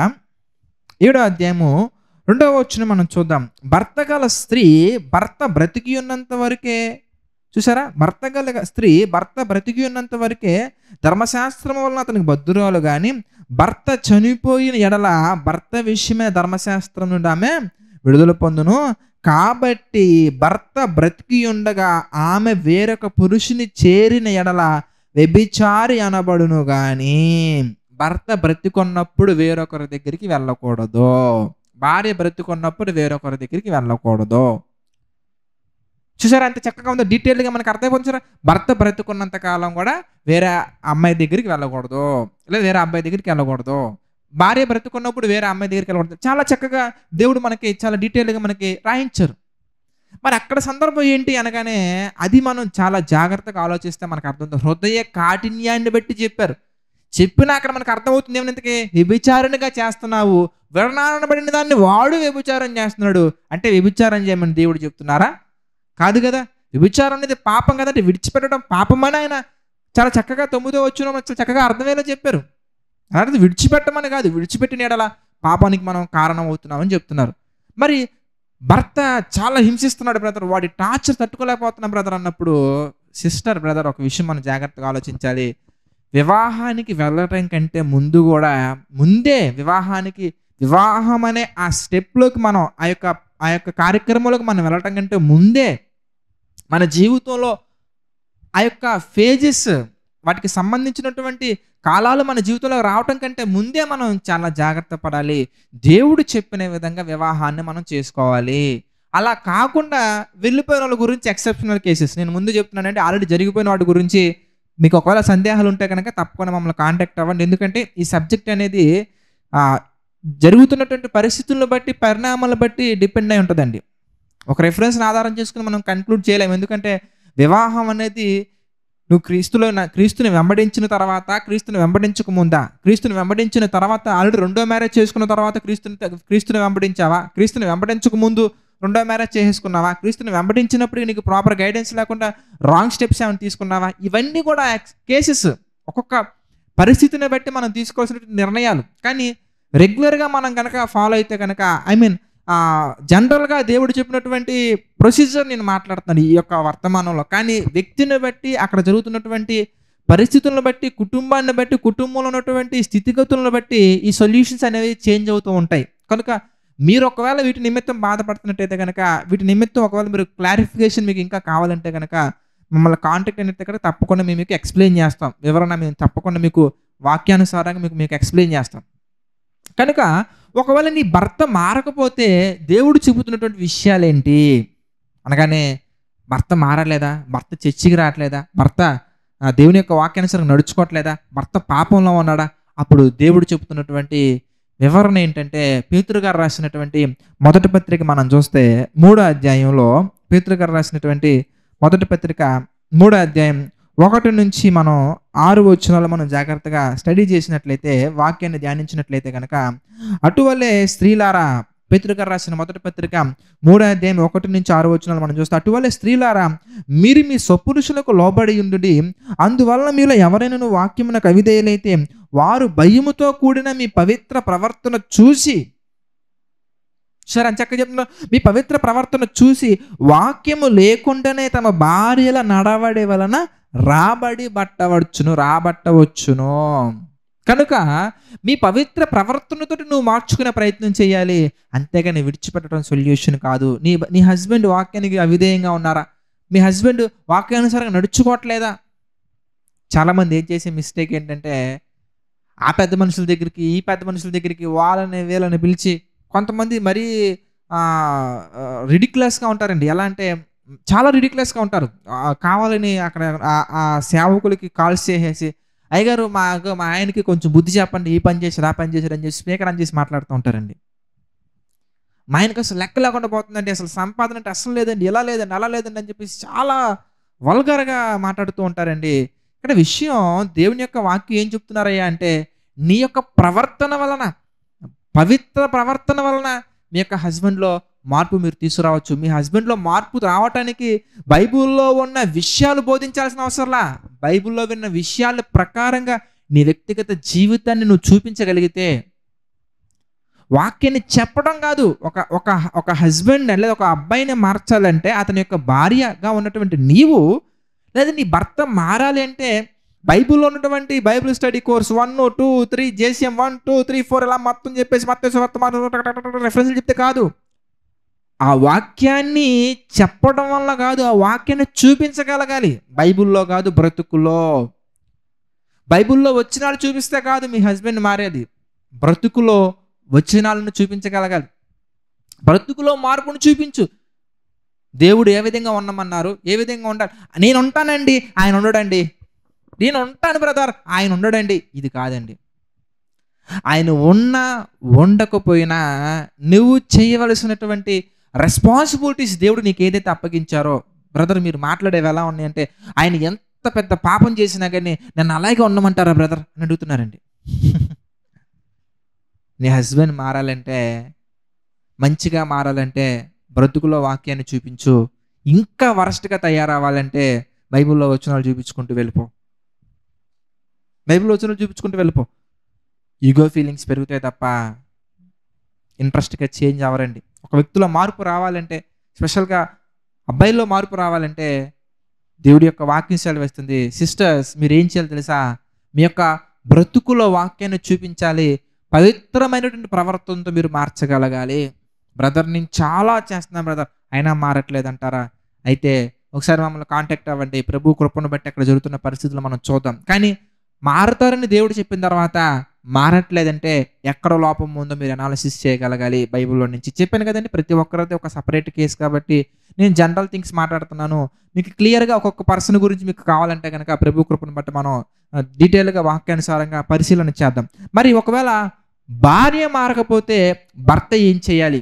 7వ అధ్యాయము 2వ వచనం మనం చూద్దాం. భర్త గల స్త్రీ భర్త బ్రతికి ఉన్నంత వరకే, చూసారా, భర్త గల స్త్రీ భర్త బ్రతికి ఉన్నంత వరకే ధర్మశాస్త్రం వలన అతనికి బద్ధురాలు, కానీ భర్త చనిపోయిన ఎడల భర్త విషయమే ధర్మశాస్త్రం నుండి ఆమె విడుదల పొందును. కాబట్టి భర్త బ్రతికి ఉండగా ఆమె వేరొక పురుషుని చేరిన ఎడల వ్యభిచారి అనబడును, కానీ భర్త బ్రతికున్నప్పుడు వేరొకరి దగ్గరికి వెళ్ళకూడదు. భార్య బ్రతికున్నప్పుడు వేరొకరి దగ్గరికి వెళ్ళకూడదు. చూసారా ఎంత చక్కగా ఉందో, డీటెయిల్గా మనకు అర్థమైపోతుంది. భర్త బ్రతుకున్నంత కాలం కూడా వేరే అమ్మాయి దగ్గరికి వెళ్ళకూడదు, లేదా వేరే అబ్బాయి దగ్గరికి వెళ్ళకూడదు. భార్య బ్రతుకున్నప్పుడు వేరే అమ్మాయి దగ్గరికి వెళ్ళకూడదు. చాలా చక్కగా దేవుడు మనకి చాలా డీటెయిల్గా మనకి రాయించారు. మరి అక్కడ సందర్భం ఏంటి అనగానే అది మనం చాలా జాగ్రత్తగా ఆలోచిస్తే మనకు అర్థమవుతుంది. హృదయ కాఠిన్యాన్ని బట్టి చెప్పారు. చెప్పినా అక్కడ మనకు అర్థమవుతుంది ఏమనంతకి, వ్యభిచారణగా చేస్తున్నావు, విడనాడబడిన దాన్ని వాడు వ్యభిచారం చేస్తున్నాడు అంటే వ్యభిచారం చేయమని దేవుడు చెప్తున్నారా? కాదు కదా. వ్యభిచారం అనేది పాపం కదంటే విడిచిపెట్టడం పాపమని ఆయన చాలా చక్కగా 9వ వచనంలో చాలా చక్కగా అర్థమయ్యేలా చెప్పారు. అలాంటిది విడిచిపెట్టమని కాదు, విడిచిపెట్టిన ఎడల పాపానికి మనం కారణం అవుతున్నామని చెప్తున్నారు. మరి భర్త చాలా హింసిస్తున్నాడు బ్రదర్, వాడి టార్చర్ తట్టుకోలేకపోతున్నాం బ్రదర్ అన్నప్పుడు సిస్టర్ బ్రదర్ ఒక విషయం మనం జాగ్రత్తగా ఆలోచించాలి. వివాహానికి వెళ్ళటం కంటే ముందు కూడా ముందే వివాహం అనే ఆ స్టెప్లోకి మనం ఆ యొక్క కార్యక్రమంలోకి మనం వెళ్ళటం కంటే ముందే మన జీవితంలో ఆ యొక్క ఫేజెస్, వాటికి సంబంధించినటువంటి కాలాలు మన జీవితంలో రావటం కంటే ముందే మనం చాలా జాగ్రత్త పడాలి. దేవుడు చెప్పిన విధంగా వివాహాన్ని మనం చేసుకోవాలి. అలా కాకుండా వెళ్ళిపోయిన వాళ్ళ గురించి ఎక్సెప్షనల్ కేసెస్ నేను ముందు చెప్తున్నానంటే, ఆల్రెడీ జరిగిపోయిన వాటి గురించి మీకు ఒకవేళ సందేహాలు ఉంటే కనుక తప్పకుండా మమ్మల్ని కాంటాక్ట్ అవ్వండి. ఎందుకంటే ఈ సబ్జెక్ట్ అనేది జరుగుతున్నటువంటి పరిస్థితులను బట్టి, పరిణామాలను బట్టి డిపెండ్ అయి ఉంటుందండి. ఒక రెఫరెన్స్ని ఆధారం చేసుకుని మనం కన్క్లూడ్ చేయలేము. ఎందుకంటే వివాహం అనేది నువ్వు క్రీస్తుని వెంబడించిన తర్వాత, క్రీస్తుని వెంబడించక ముందా, క్రీస్తుని వెంబడించిన తర్వాత, ఆల్రెడీ 2వ మ్యారేజ్ చేసుకున్న తర్వాత క్రీస్తుని వెంబడించావా, క్రీస్తుని వెంబడించక ముందు 2వ మ్యారేజ్ చేసుకున్నావా, క్రీస్తుని వెంబడించినప్పుడు నీకు ప్రాపర్ గైడెన్స్ లేకుండా రాంగ్ స్టెప్స్ ఏమైనా తీసుకున్నావా, ఇవన్నీ కూడా కేసెస్. ఒక్కొక్క పరిస్థితిని బట్టి మనం తీసుకోవాల్సిన నిర్ణయాలు. కానీ రెగ్యులర్‌గా మనం గనక ఫాలో అయితే గనక జనరల్‌గా దేవుడు చెప్పినటువంటి ప్రొసీజర్ నేను మాట్లాడుతున్నాను ఈ యొక్క వర్తమానంలో. కానీ వ్యక్తిని బట్టి, అక్కడ జరుగుతున్నటువంటి పరిస్థితులను బట్టి, కుటుంబాన్ని బట్టి, కుటుంబంలో ఉన్నటువంటి స్థితిగతులను బట్టి ఈ సొల్యూషన్స్ అనేవి చేంజ్ అవుతూ ఉంటాయి. కనుక మీరు ఒకవేళ వీటి నిమిత్తం బాధపడుతున్నట్టయితే గనక, వీటి నిమిత్తం ఒకవేళ మీరు క్లారిఫికేషన్ మీకు ఇంకా కావాలంటే గనక మమ్మల్ని కాంటాక్ట్ అయినట్టు కూడా తప్పకుండా మేము మీకు ఎక్స్‌ప్లెయిన్ చేస్తాం. వివరణ మేము తప్పకుండా మీకు వాక్యానుసారంగా మీకు ఎక్స్‌ప్లెయిన్ చేస్తాం. కనుక ఒకవేళ నీ భర్త మారకపోతే దేవుడు చెబుతున్నటువంటి విషయాలేంటి అనగానే, భర్త మారలేదా, భర్త చర్చికి రావట్లేదా, భర్త దేవుని యొక్క వాక్యానుసారంగా నడుచుకోవట్లేదా, భర్త పాపంలో ఉన్నాడా, అప్పుడు దేవుడు చెబుతున్నటువంటి వివరణ ఏంటంటే, పేతురు గారు రాసినటువంటి మొదటి పత్రిక మనం చూస్తే 3వ అధ్యాయంలో, పేతురు గారు రాసినటువంటి మొదటి పత్రిక 3వ అధ్యాయం 1 నుంచి మనం 6 వచనాలు మనం జాగ్రత్తగా స్టడీ చేసినట్లయితే, వాక్యాన్ని ధ్యానించినట్లయితే కనుక, అటువలే స్త్రీలారా, పేతురు గారు రాసిన మొదటి పత్రిక 3వ అధ్యాయం 1 నుంచి 6 వచనాలు మనం చూస్తే, అటువలే స్త్రీలారా మీరు మీ స్వపురుషులకు లోబడి ఉండుడి, అందువలన మీలో ఎవరైనా వాక్యమునకు అవిధేయులైతే వారు భయముతో కూడిన మీ పవిత్ర ప్రవర్తన చూసి, సరే అని చక్కగా చెప్తున్నా, మీ పవిత్ర ప్రవర్తన చూసి వాక్యము లేకుండానే తమ భార్యల నడవడి వలన రాబట్టవచ్చును. కనుక మీ పవిత్ర ప్రవర్తనతో నువ్వు మార్చుకునే ప్రయత్నం చేయాలి, అంతేగాని విడిచిపెట్టడం సొల్యూషన్ కాదు. నీ హస్బెండ్ వాక్యానికి అవిధేయంగా ఉన్నారా, మీ హస్బెండ్ వాక్యానుసారంగా నడుచుకోవట్లేదా? చాలామంది ఏం చేసే మిస్టేక్ ఏంటంటే, ఆ పెద్ద మనుషుల దగ్గరికి, ఈ పెద్ద మనుషుల దగ్గరికి, వాళ్ళని వీళ్ళని పిలిచి, కొంతమంది మరీ రిడిక్యులస్‌గా ఉంటారండి. ఎలా అంటే చాలా రిడిక్యులస్‌గా ఉంటారు. కావాలని అక్కడ ఆ సేవకులకి కాల్స్ చేసేసి, అయ్యగారు మా ఆయనకి కొంచెం బుద్ధి చెప్పండి, ఈ పని చేశారు, ఆ పని చేశారు అని చెప్పి స్పీకర్ ఆన్ చేసి మాట్లాడుతూ ఉంటారండి. మా ఆయనకి అసలు లెక్క లేకుండా పోతుందండి, అసలు సంపాదన అంటే అసలు లేదండి, ఇలా లేదండి, అలా లేదండి అని చెప్పేసి చాలా వల్గర్‌గా మాట్లాడుతూ ఉంటారండి. ఇక్కడ విషయం, దేవుని యొక్క వాక్యం ఏం చెప్తున్నారయ్యా అంటే, నీ యొక్క ప్రవర్తన వలన, పవిత్ర ప్రవర్తన వలన మీ యొక్క హస్బెండ్లో మార్పు మీరు తీసుకురావచ్చు. మీ హస్బెండ్లో మార్పు రావటానికి బైబిల్లో ఉన్న విషయాలు బోధించాల్సిన అవసరంలా, బైబిల్లో విన్న విషయాల ప్రకారంగా నీ వ్యక్తిగత జీవితాన్ని నువ్వు చూపించగలిగితే, వాక్యాన్ని చెప్పడం కాదు, ఒక హస్బెండ్ లేదా ఒక అబ్బాయిని మార్చాలంటే అతని యొక్క భార్యగా ఉన్నటువంటి నీవు, లేదా నీ భర్త మారాలి అంటే బైబిల్లో ఉన్నటువంటి బైబిల్ స్టడీ కోర్స్ 1, 2, 3 JCM 1, 2, 3, 4 ఇలా మొత్తం చెప్పేసి రెఫరెన్స్లు చెప్తే కాదు. ఆ వాక్యాన్ని చెప్పడం వల్ల కాదు, ఆ వాక్యాన్ని చూపించగలగాలి. బైబిల్లో కాదు, బ్రతుకులో. బైబిల్లో వచనాలు చూపిస్తే కాదు మీ హస్బెండ్ మారేది, బ్రతుకులో వచనాలను చూపించగలగాలి. బ్రతుకులో మార్పును చూపించు. దేవుడు ఏ విధంగా ఉండమన్నారు, ఏ విధంగా ఉండాలి. నేను ఉంటానండి, ఆయన ఉండడండి, నేను ఉంటాను బ్రదర్, ఆయన ఉండడండి, ఇది కాదండి. ఆయన ఉన్నా ఉండకపోయినా నువ్వు చేయవలసినటువంటి రెస్పాన్సిబిలిటీస్ దేవుడు నీకు ఏదైతే అప్పగించారో, బ్రదర్ మీరు మాట్లాడేవి ఎలా ఉన్నాయంటే, ఆయన ఎంత పెద్ద పాపం చేసినా కానీ నన్ను అలాగే ఉండమంటారా బ్రదర్ అని అడుగుతున్నారండి. నీ హస్బెండ్ మారాలంటే, మంచిగా మారాలంటే బ్రతుకులో వాక్యాన్ని చూపించు. ఇంకా వరస్ట్గా తయారవ్వాలంటే బైబిల్లో వచనాలు చూపించుకుంటూ వెళ్ళిపో. బైబిల్ వచనాలు చూపించుకుంటూ వెళ్ళిపో. ఈగో ఫీలింగ్స్ పెరుగుతాయి తప్ప ఇంట్రెస్ట్గా చేంజ్ అవ్వరండి. ఒక వ్యక్తిలో మార్పు రావాలంటే, స్పెషల్గా అబ్బాయిల్లో మార్పు రావాలంటే దేవుడి యొక్క వాక్యం సెలవిస్తుంది. సిస్టర్స్ మీరు ఏం చేయాలి తెలుసా, మీ యొక్క బ్రతుకులో వాక్యాన్ని చూపించాలి, పవిత్రమైనటువంటి ప్రవర్తనతో మీరు మార్చగలగాలి. బ్రదర్ నేను చాలా చేస్తున్నాను బ్రదర్, అయినా మారట్లేదు అంటారా? అయితే ఒకసారి మమ్మల్ని కాంటాక్ట్ అవ్వండి, ప్రభు కృపను బట్టి అక్కడ జరుగుతున్న పరిస్థితులు మనం చూద్దాం. కానీ మారతారని దేవుడు చెప్పిన తర్వాత మారట్లేదంటే ఎక్కడ లోపం ఉందో మీరు అనాలిసిస్ చేయగలగాలి. బైబిల్లో నుంచి చెప్పాను కదండి, ప్రతి ఒక్కరిది ఒక సపరేట్ కేసు కాబట్టి నేను జనరల్ థింగ్స్ మాట్లాడుతున్నాను. మీకు క్లియర్గా ఒక్కొక్క పర్సన్ గురించి మీకు కావాలంటే కనుక ప్రభు కృపను బట్టి మనం డీటెయిల్గా వాక్యానుసారంగా పరిశీలన చేద్దాం. మరి ఒకవేళ భార్య మారకపోతే భర్త ఏం చేయాలి,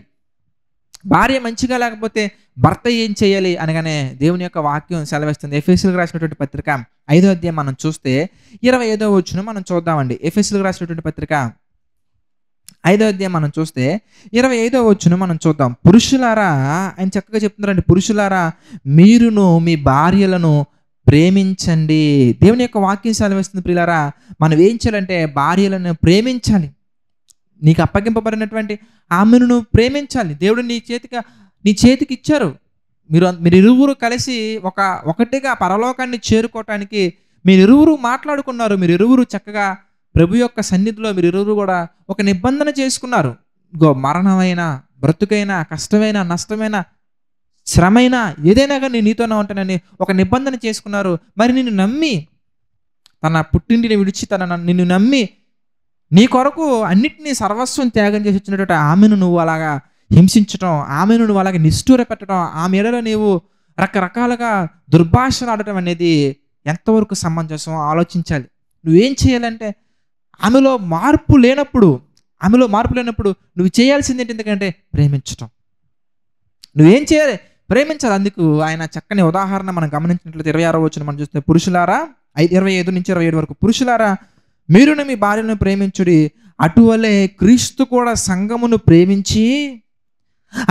భార్య మంచిగా లేకపోతే భర్త ఏం చేయాలి అనగానే దేవుని యొక్క వాక్యం సెలవిస్తుంది. ఎఫెసీయులకు రాసినటువంటి పత్రిక 5వ అధ్యాయం మనం చూస్తే 25వ వచనం మనం చూద్దామండి. ఎఫెసీయులకు రాసినటువంటి పత్రిక 5వ అధ్యాయం మనం చూస్తే 25వ వచనం మనం చూద్దాం. పురుషులారా, ఆయన చక్కగా చెప్తున్నారండి, పురుషులారా మీరును మీ భార్యలను ప్రేమించండి. దేవుని యొక్క వాక్యం సెలవిస్తుంది ప్రియులారా, మనం ఏం చేయాలంటే భార్యలను ప్రేమించాలి. నీకు అప్పగింపబడినటువంటి ఆమెను నువ్వు ప్రేమించాలి. దేవుడు నీ చేతికి ఇచ్చారు. మీరిరువురు కలిసి ఒకటిగా పరలోకాన్ని చేరుకోవటానికి మీరిరువురు మాట్లాడుకున్నారు. మీరిరువురు చక్కగా ప్రభు యొక్క సన్నిధిలో మీరిరువురు కూడా ఒక నిబంధన చేసుకున్నారు. మరణమైనా, బ్రతుకైనా, కష్టమైనా, నష్టమైనా, శ్రమైనా, ఏదైనా కానీ నేను నీతోనే ఉంటానని ఒక నిబంధన చేసుకున్నారు. మరి నిన్ను నమ్మి, తన పుట్టింటిని విడిచి నిన్ను నమ్మి నీ కొరకు అన్నిటినీ సర్వస్వం త్యాగం చేసి వచ్చినటువంటి ఆమెను నువ్వు అలాగా హింసించటం, ఆమెను నువ్వు అలాగే నిష్ఠూర పెట్టడం, ఆమె ఎడలో నీవు రకరకాలుగా దుర్భాషలు ఆడటం అనేది ఎంతవరకు సమంజసం ఆలోచించాలి. నువ్వేం చేయాలంటే ఆమెలో మార్పు లేనప్పుడు నువ్వు చేయాల్సింది ఏంటి? ఎందుకంటే ప్రేమించటం. నువ్వేం చేయాలి? ప్రేమించాలి. అందుకు ఆయన చక్కని ఉదాహరణ మనం గమనించినట్లయితే 26వ వచనం మనం చూస్తే, పురుషులారా, 25 నుంచి 27 వరకు, పురుషులారా మీరును మీ భార్యను ప్రేమించుడి, అటువలే క్రీస్తు కూడా సంఘమును ప్రేమించి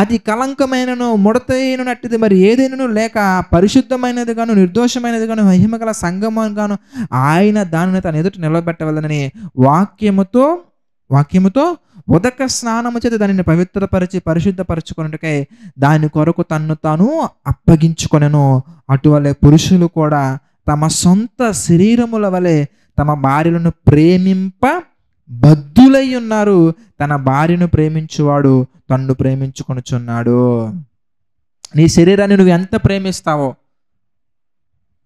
అది కలంకమైనను ముడతైనట్టిది మరి ఏదైనాను లేక పరిశుద్ధమైనది గాను నిర్దోషమైనది గాను మహిమగల సంఘము గాను ఆయన దానిని తన ఎదుట నిలబెట్టవలనని వాక్యముతో ఉదక స్నానము చేత దానిని పవిత్రపరిచి పరిశుద్ధపరచుకొనుటకై దాని కొరకు తన్ను తాను అప్పగించుకొనెను. అటువలే పురుషులు కూడా తమ సొంత శరీరముల వలె తమ భార్యలను ప్రేమింప బద్ధులై ఉన్నారు. తన భార్యను ప్రేమించువాడు తన్ను ప్రేమించుకొనుచున్నాడు. నీ శరీరాన్ని నువ్వు ఎంత ప్రేమిస్తావో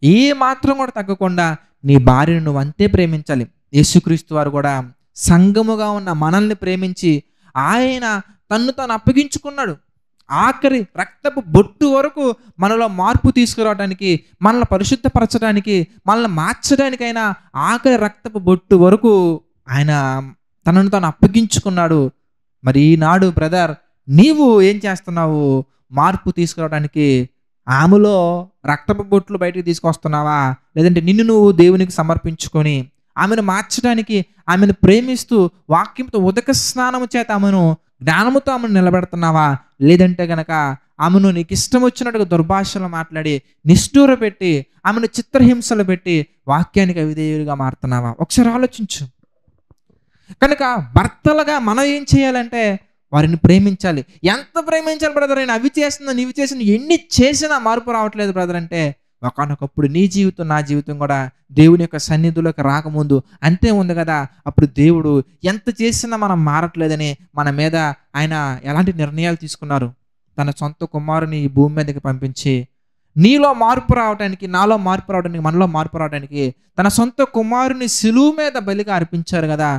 ఏ మాత్రం కూడా తగ్గకుండా నీ భార్యను నువ్వు అంతే ప్రేమించాలి. యేసుక్రీస్తు వారు కూడా సంఘముగా ఉన్న మనల్ని ప్రేమించి ఆయన తన్ను తాను అప్పగించుకున్నాడు. ఆఖరి రక్తపు బొట్టు వరకు మనలో మార్పు తీసుకురావడానికి, మనల్ని పరిశుద్ధపరచడానికి, మనల్ని మార్చడానికైనా ఆఖరి రక్తపు బొట్టు వరకు ఆయన తనను తాను అప్పగించుకున్నాడు. మరి ఈనాడు బ్రదర్, నీవు ఏం చేస్తున్నావు? మార్పు తీసుకురావడానికి ఆమెలో రక్తపు బొట్లు బయటికి తీసుకొస్తున్నావా? లేదంటే నిన్ను నువ్వు దేవునికి సమర్పించుకొని ఆమెను మార్చడానికి, ఆమెను ప్రేమిస్తూ వాక్యంతో ఉదక స్నానము చేత ఆమెను జ్ఞానముతో ఆమెను నిలబెడుతున్నావా? లేదంటే గనక ఆమెను నీకు ఇష్టం వచ్చినట్టుగా దుర్భాషలు మాట్లాడి నిష్ఠూర పెట్టి ఆమెను చిత్రహింసలు పెట్టి వాక్యానికి అవిధేయులుగా మారుతున్నావా? ఒకసారి ఆలోచించు. కనుక భర్తలుగా మనం ఏం చేయాలంటే వారిని ప్రేమించాలి. ఎంత ప్రేమించాలి బ్రదర్? నేను అవి చేస్తున్నా, నీవి చేసిన, ఎన్ని చేసినా మార్పు రావట్లేదు బ్రదర్ అంటే, ఒకనొకప్పుడు నీ జీవితం, నా జీవితం కూడా దేవుని యొక్క సన్నిధిలోకి రాకముందు అంతే ఉంది కదా. అప్పుడు దేవుడు ఎంత చేసినా మనం మారట్లేదని మన మీద ఆయన ఎలాంటి నిర్ణయాలు తీసుకున్నారు? తన సొంత కుమారుని ఈ భూమి మీదకి పంపించి నీలో మార్పు రావడానికి, నాలో మార్పు రావడానికి, మనలో మార్పు రావడానికి తన సొంత కుమారుని శిలువ మీద బలిగా అర్పించారు కదా.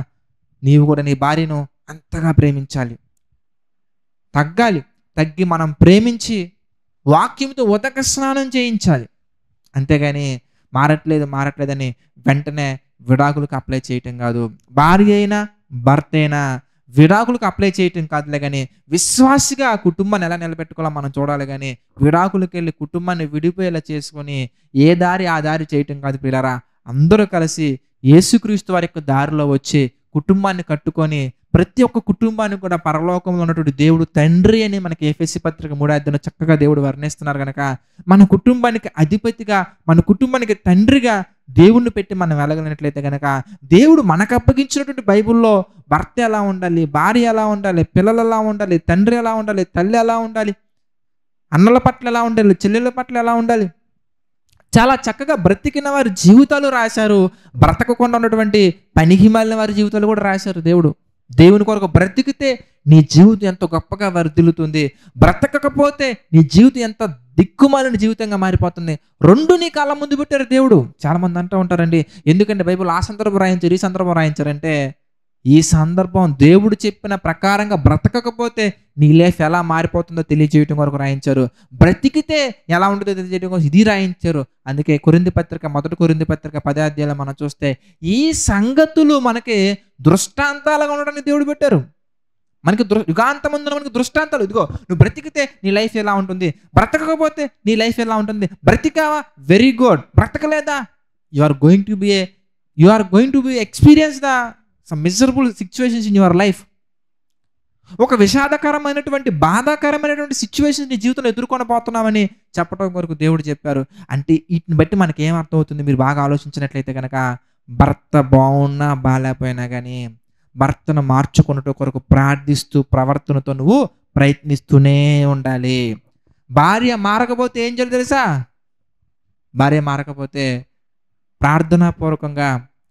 నీవు కూడా నీ భార్యను అంతగా ప్రేమించాలి. తగ్గి మనం ప్రేమించి వాక్యంతో ఉదక స్నానం చేయించాలి. అంతేగాని మారట్లేదని వెంటనే విడాకులకు అప్లై చేయటం కాదు. భార్య అయినా భర్త అయినా విడాకులకు అప్లై చేయటం కాదులే కానీ విశ్వాసిగా ఆ కుటుంబాన్ని ఎలా నిలబెట్టుకోవాలో మనం చూడాలి. కానీ విడాకులకు వెళ్ళి కుటుంబాన్ని విడిపోయేలా చేసుకొని ఏ దారి ఆ దారి చేయటం కాదు ప్రియులారా. అందరూ కలిసి యేసుక్రీస్తు వారి యొక్క దారిలో వచ్చి కుటుంబాన్ని కట్టుకొని ప్రతి ఒక్క కుటుంబాన్ని కూడా పరలోకంలో ఉన్నటువంటి దేవుడు తండ్రి అని మనకి ఎఫెసీ పత్రిక 3:5 చక్కగా దేవుడు వర్ణిస్తున్నారు. కనుక మన కుటుంబానికి అధిపతిగా, మన కుటుంబానికి తండ్రిగా దేవుణ్ణి పెట్టి మనం వెలగలిగినట్లయితే కనుక దేవుడు మనకు అప్పగించినటువంటి బైబిల్లో భర్త ఎలా ఉండాలి, భార్య ఎలా ఉండాలి, పిల్లలు ఎలా ఉండాలి, తండ్రి ఎలా ఉండాలి, తల్లి ఎలా ఉండాలి, అన్నల పట్ల ఎలా ఉండాలి, చెల్లెళ్ళ పట్ల ఎలా ఉండాలి, చాలా చక్కగా బ్రతికిన వారి జీవితాలు రాశారు. బ్రతకకుండా ఉన్నటువంటి పనికి మాలిన వారి జీవితాలు కూడా రాశారు దేవుడు. దేవుని కొరకు బ్రతికితే నీ జీవితం ఎంతో గొప్పగా వర్ధిల్లుతుంది, బ్రతకకపోతే నీ జీవితం ఎంత దిక్కుమాలిన జీవితంగా మారిపోతుంది. రెండు నీ కాళ్ళ ముందు పెట్టారు దేవుడు. చాలా మంది అంటూ ఉంటారండి, ఎందుకంటే బైబిల్ ఆ సందర్భం రాయించారు, ఈ సందర్భం రాయించారంటే, ఈ సందర్భం దేవుడు చెప్పిన ప్రకారంగా బ్రతకకపోతే నీ లైఫ్ ఎలా మారిపోతుందో తెలియజేయటం కొరకు రాయించారు. బ్రతికితే ఎలా ఉంటుందో తెలియజేయడం కోసం ఇది రాయించారు. అందుకే మొదటి కొరింథీ పత్రిక 10వ అధ్యాయంలో మనం చూస్తే ఈ సంగతులు మనకి దృష్టాంతాలుగా ఉండడానికి దేవుడు పెట్టారు. మనకి యుగాంతమందున మనకి దృష్టాంతాలు. ఇదిగో నువ్వు బ్రతికితే నీ లైఫ్ ఎలా ఉంటుంది, బ్రతకకపోతే నీ లైఫ్ ఎలా ఉంటుంది. బ్రతికావా, వెరీ గుడ్. బ్రతకలేదా, you are going to be experience the some miserable situations in your life. ఒక విషాదకరమైనటువంటి, బాధాకరమైనటువంటి సిచ్యువేషన్ నీ జీవితంలో ఎదుర్కొనబోతున్నామని చెప్పడం కొరకు దేవుడు చెప్పారు. అంటే వీటిని బట్టి మనకేం అర్థమవుతుంది మీరు బాగా ఆలోచించినట్లయితే గనక, భర్త బాగున్నా బాలేకపోయినా గానీ, భర్తను మార్చుకొనుట కొరకు ప్రార్థిస్తూ ప్రవర్తనతో నువ్వు ప్రయత్నిస్తూనే ఉండాలి. భార్య మారకపోతే ఏం చేయాలో తెలుసా? భార్య మారకపోతే ప్రార్థనాపూర్వకంగా